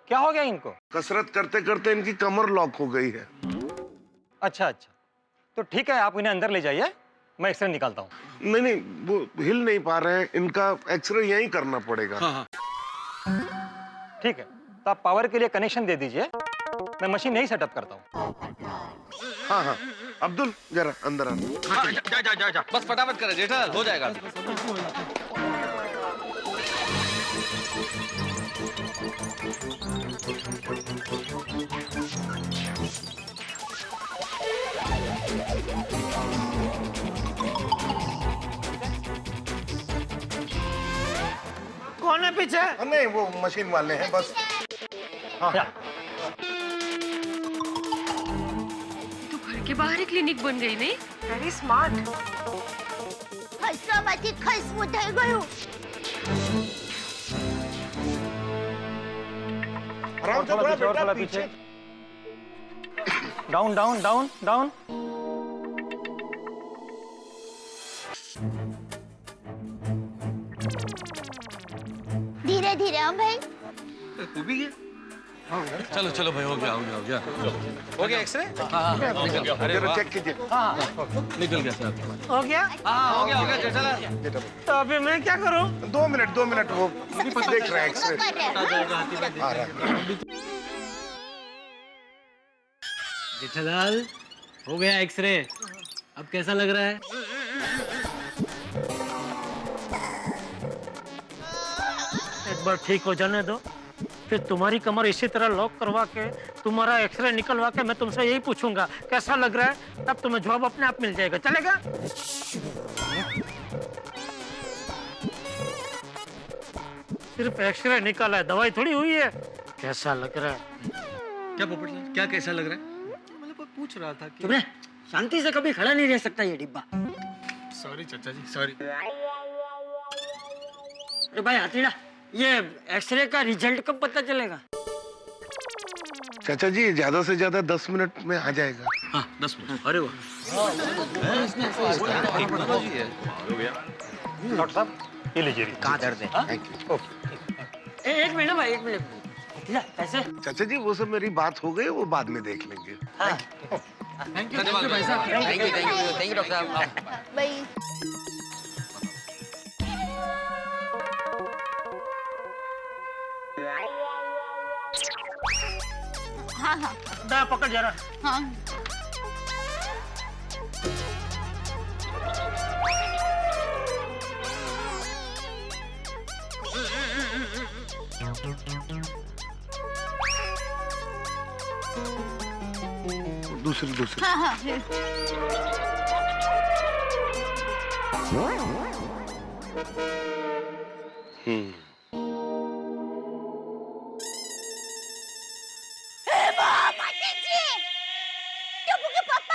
क्या हो गया इनको? कसरत करते करते इनकी कमर लॉक हो गई है। अच्छा अच्छा, तो ठीक है, आप इन्हें अंदर ले जाइए, मैं एक्सरे निकालता हूँ। नहीं नहीं, वो हिल नहीं पा रहे हैं, इनका एक्सरे यहीं करना पड़ेगा। हाँ। ठीक है, तो आप पावर के लिए कनेक्शन दे दीजिए, मैं मशीन यहीं सेटअप करता हूँ। हाँ हाँ, अब्दुल जरा अंदर आ। जा। बस फटाफट करे जेठालाल, हो जाएगा। कौन है पीछे? नहीं, वो मशीन वाले हैं बस। हाँ। तो घर के बाहर ही क्लिनिक बन गई नहीं? Very smart. ખસવામાંથી ખસવું થઈ ગયું. आराम से थोड़ा बेटा, पीछे। Down down down down. ધીરે ધીરે હો ભાઈ. तू भी गया? चलो चलो भाई, हो गया हो गया। हो गया एक्सरे? हाँ, निकल गया। अरे वाह, चेक कीजिए। निकल गया सर। हो गया? हाँ, हो गया जेठालाल। तो अभी मैं क्या करूं? 2 मिनट, वो देख रहे हैं एक्सरे। आ रहा है। जेठालाल, हो गया एक्सरे, अब कैसा लग रहा है? एक बार ठीक हो जाने दो, फिर तुम्हारी कमर इसी तरह लॉक करवा के, तुम्हारा एक्सरे निकलवा के मैं तुमसे यही पूछूंगा कैसा लग रहा है, तब तुम्हें जवाब अपने आप मिल जाएगा। चलेगा? सिर्फ एक्सरे निकाला है, दवाई थोड़ी हुई है। कैसा लग रहा है? क्या पोपटलाल, क्या कैसा लग रहा है? मतलब पूछ रहा था कि तुमने शांति से कभी खड़ा नहीं रह सकता ये डिब्बा। सॉरी चाचा जी, सॉरी। अरे भाई हथीड़ा, ये एक्सरे का रिजल्ट कब पता चलेगा? चाचा जी, ज्यादा से ज्यादा 10 मिनट में आ जाएगा। हाँ, 10 मिनट। अरे वाह, डॉक्टर साहब, ये लीजिए। कहाँ दर्द है? Thank you. एक मिनट भाई, एक मिनट। कैसे? चाचा जी, वो सब मेरी बात हो गई, वो बाद में देख लेंगे। थैंक यू भाई साहब। थैंक यू डॉक्टर साहब। ભાઈ हाँ हाँ दा पकड़ जरा। हाँ दूसरी। हाँ हाँ માતાજી! ટપુ કે પપ્પા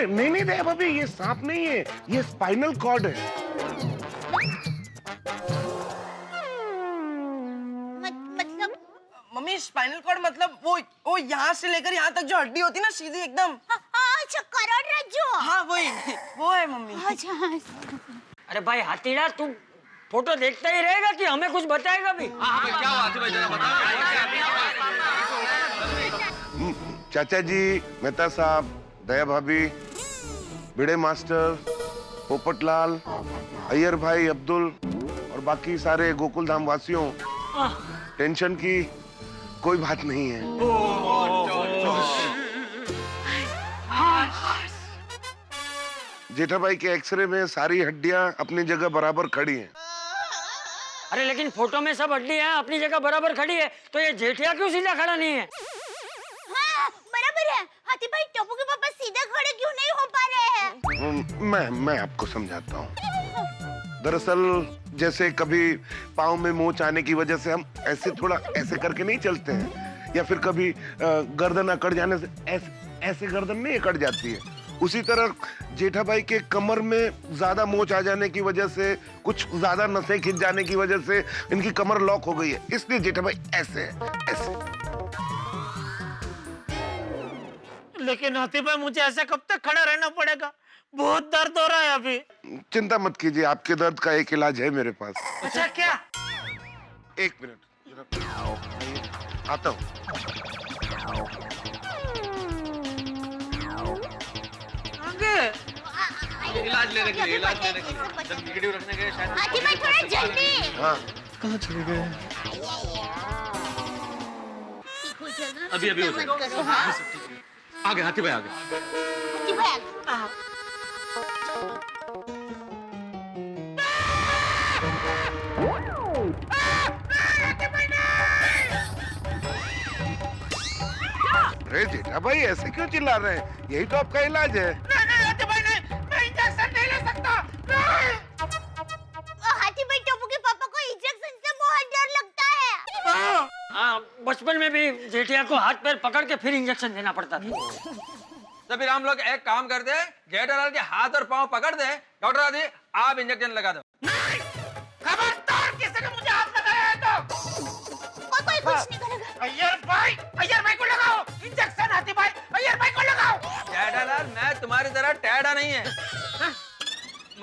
नहीं नहीं दया भाभी, ये सांप नहीं है, ये स्पाइनल कॉर्ड है। मतलब मम्मी स्पाइनल कॉर्ड मतलब वो यहाँ से लेकर यहाँ तक जो हड्डी होती है ना, सीधी एकदम। अच्छा, करोड़रज्जू। हाँ वही, वो है मम्मी। अच्छा। अरे भाई हाथीड़ा, तू फोटो देखता ही रहेगा कि हमें कुछ बताएगा भी? क्या हुआ हाथी भाई, जरा चाचा जी, मेहता साहब, दया भाभी, भिड़े मास्टर, पोपटलाल, अय्यर भाई, अब्दुल और बाकी सारे गोकुल धाम वासियों, टेंशन की कोई बात नहीं है। जेठा भाई के एक्सरे में सारी हड्डियां अपनी जगह बराबर खड़ी हैं। अरे लेकिन फोटो में सब हड्डियां अपनी जगह बराबर खड़ी है, तो ये जेठिया क्यों सीधा खड़ा नहीं है? हाँ, बराबर है। हाथी भाई, टप्पू के पापा सीधे खड़े क्यों नहीं हो पा रहे हैं? मैं आपको समझाता हूँ। दरअसल जैसे कभी पाँव में मोच आने की वजह से हम ऐसे थोड़ा ऐसे करके नहीं चलते हैं, या फिर कभी गर्दन अकड़ जाने से ऐसे गर्दन नहीं अकड़ जाती है, उसी तरह जेठा भाई के कमर में ज्यादा मोच आ जाने की वजह से, कुछ ज्यादा नसें खिंच जाने की वजह से इनकी कमर लॉक हो गई है, इसलिए जेठा भाई ऐसे ऐसे। लेकिन हाथी भाई, मुझे ऐसे कब तक खड़ा रहना पड़ेगा? बहुत दर्द हो रहा है अभी। चिंता मत कीजिए, आपके दर्द का एक इलाज है मेरे पास। अच्छा क्या? एक मिनट, आता हूँ। इलाज लेने के लिए, इलाज लेने के लिए जब नेगेटिव रखने गए शायद। हाथी भाई थोड़ा जल्दी। हाँ, कहाँ चले गए? अभी अभी हो जाएगा। आ गए हाथी भाई, आ गए। हाथी भाई अरे जेठा भाई ऐसे क्यों चिल्ला रहे हैं? यही तो आपका इलाज है। नहीं हाथी भाई, नहीं, मैं इंजेक्शन नहीं ले सकता। हाथी भाई, टप्पू के पापा को इंजेक्शन से बहुत डर लगता है। हाँ, बचपन में भी जेठिया को हाथ पैर पकड़ के फिर इंजेक्शन देना पड़ता था। तो फिर हम लोग एक काम करते हैं, जेठालाल के हाथ और पांव पकड़ दे, डॉक्टर आदि आप इंजेक्शन लगा दो। खबरदार, किसी ने मुझे हाथ लगाया है तो कोई कुछ नहीं करेगा। अय्यर भाई को लगाओ इंजेक्शन। हाथी भाई, अय्यर भाई को लगाओ। जेठालाल, मैं तुम्हारी तरह टेढ़ा नहीं है,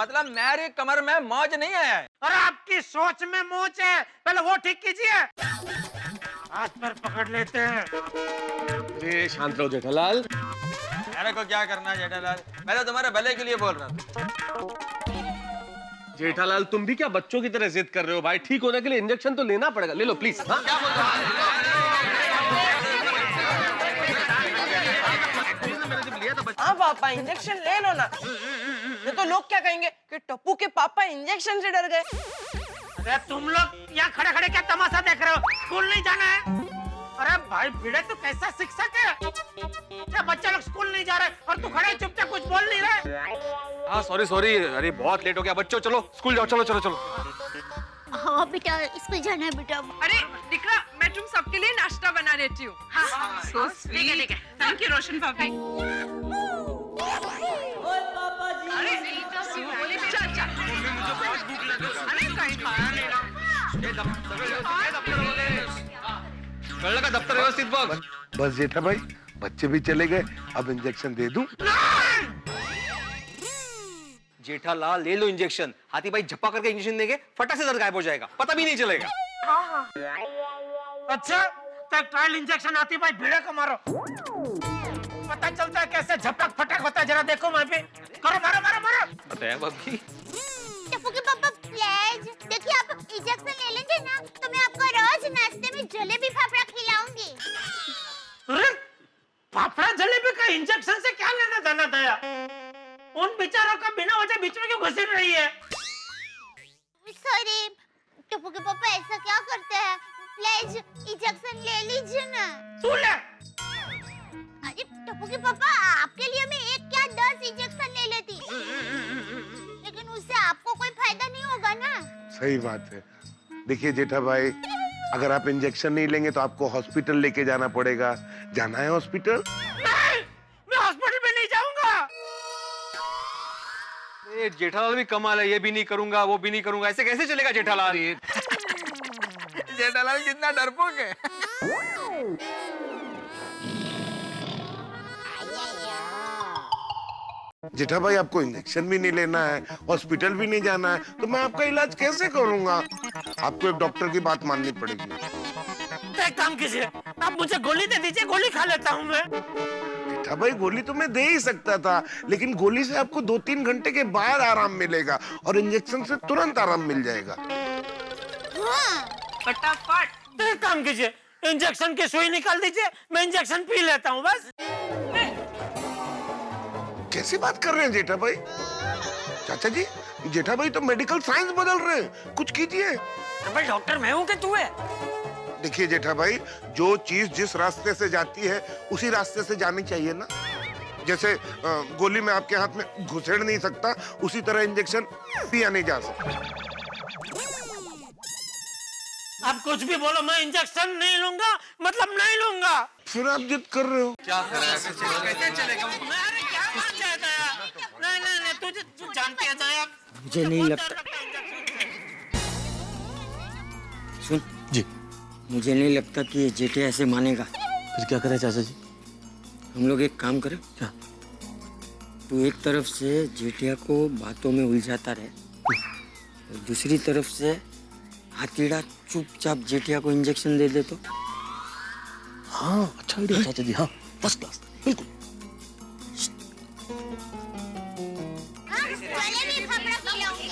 मतलब मेरी कमर में मौज नहीं है। और आपकी सोच में मोच है, पहले वो ठीक कीजिए। हाथ पर पकड़ लेते हैं। अरे शांत रहो जेठालाल। मेरे को क्या करना है जेठालाल, मैं तो तुम्हारे भले के लिए बोल रहा था। जेठालाल, तुम भी क्या बच्चों की तरह जिद कर रहे हो भाई? ठीक होने के लिए इंजेक्शन तो लेना पड़ेगा, ले लो प्लीज। हाँ? क्या बोल रहे हो? हाँ पापा, इंजेक्शन ले लो ना, नहीं तो लोग क्या कहेंगे कि टप्पू के पापा इंजेक्शन से डर गए। अरे तुम लोग यहाँ खड़े खड़े क्या तमाशा देख रहे हो? स्कूल नहीं जाना है? अरे भाई भिड़े, तू कैसा शिक्षक है? ये बच्चे लोग स्कूल नहीं जा रहे और तू खड़े चुपचाप कुछ बोल नहीं रहे। हाँ सॉरी, अरे बहुत लेट हो गया। बच्चों चलो स्कूल जाओ, चलो चलो चलो। हाँ बेटा, स्कूल जाना है बेटा। अरे दिकरा, मैं तुम सबके लिए नाश्ता बना देती हूँ। हाँ, ठीक है। थैंक यू रोशन भाभी। अरे चल चल। अरे कहीं खाया नहीं ना। का दफ्तर व्यवस्थित बॉक्स। बस जेठा भाई, बच्चे भी चले गए, अब इंजेक्शन दे दूं? जेठालाल, ले लो इंजेक्शन। हाथी भाई झप्पा करके इंजेक्शन देंगे, फटाक से दर्द गायब हो जाएगा, पता भी नहीं चलेगा। अच्छा, तो ट्रायल इंजेक्शन हाथी भाई भिड़े को मारो, पता चलता है कैसे झपक फटक होता है। जरा देखो मैं भी। करो, मारो मारो मारो। बताया भाभी। टप्पू के पापा प्लीज, देखिए आप इंजेक्शन ले लेंगे ना तो मैं आपको रोज नाश्ते में जलेबी फाफड़ा खिलाऊंगी। अरे फाफड़ा जलेबी का इंजेक्शन से क्या लेना देना दया? उन बेचारों का बिना वजह बीच में क्यों घुस रही है? सॉरी टप्पू के पापा, ऐसा क्या करते हैं? प्लीज इंजेक्शन ले लीजिए ना। तू ले। अरे टप्पू के पापा, आपके लिए मैं एक क्या 10 इंजेक्शन ले लेती, लेकिन उससे आपको कोई फायदा नहीं होगा ना। सही बात है। देखिए जेठा भाई, अगर आप इंजेक्शन नहीं लेंगे तो आपको हॉस्पिटल लेके जाना पड़ेगा। जाना है हॉस्पिटल? नहीं, मैं हॉस्पिटल में नहीं जाऊंगा। ये जेठालाल भी कमाल है, ये भी नहीं करूंगा वो भी नहीं करूंगा, ऐसे कैसे चलेगा जेठालाल? जेठालाल कितना डरपोक है। जेठा भाई आपको इंजेक्शन भी नहीं लेना है, हॉस्पिटल भी नहीं जाना है, तो मैं आपका इलाज कैसे करूंगा? आपको एक डॉक्टर की बात माननी पड़ेगी। तो एक काम कीजिए, आप मुझे गोली दे दीजिए, गोली खा लेता हूँ मैं। जेठा भाई गोली तो मैं दे ही सकता था, लेकिन गोली से आपको 2-3 घंटे के बाद आराम मिलेगा और इंजेक्शन से तुरंत आराम मिल जाएगा। फटाफट। तो एक काम कीजिए, इंजेक्शन की सुई निकाल दीजिए, मैं इंजेक्शन पी लेता हूँ बस। कैसी बात कर रहे हैं जेठा भाई? चाचा जी, जेठा भाई तो मेडिकल साइंस बदल रहे हैं, कुछ कीजिए। भाई डॉक्टर मैं हूँ कि तू है? देखिए जेठा भाई, जो चीज जिस रास्ते से जाती है उसी रास्ते से जानी चाहिए ना। जैसे गोली में आपके हाथ में घुसेड़ नहीं सकता, उसी तरह इंजेक्शन पिया नहीं जा सकता। आप कुछ भी बोलो, मैं इंजेक्शन नहीं लूंगा, मतलब नहीं लूंगा। फिर आप जिद कर रहे हो। क्या कर रहे हैं? कैसे चलेगा? अरे क्या बात है दया? नहीं, तू जानती है दया। मुझे नहीं लगता। सुन जी, मुझे नहीं लगता कि ये जेठे ऐसे मानेगा। फिर क्या करें चाचा जी? हम लोग एक काम करें। क्या? तू एक तरफ से जेठिया को बातों में उलझाता रहे और दूसरी तरफ से हाथीड़ा चुपचाप जेठिया को इंजेक्शन दे दे तो। हाँ, अच्छा आइडिया चाचा जी, हाँ, फर्स्ट क्लास, बिल्कुल। वाले भी फाफड़ा खिलाऊंगी।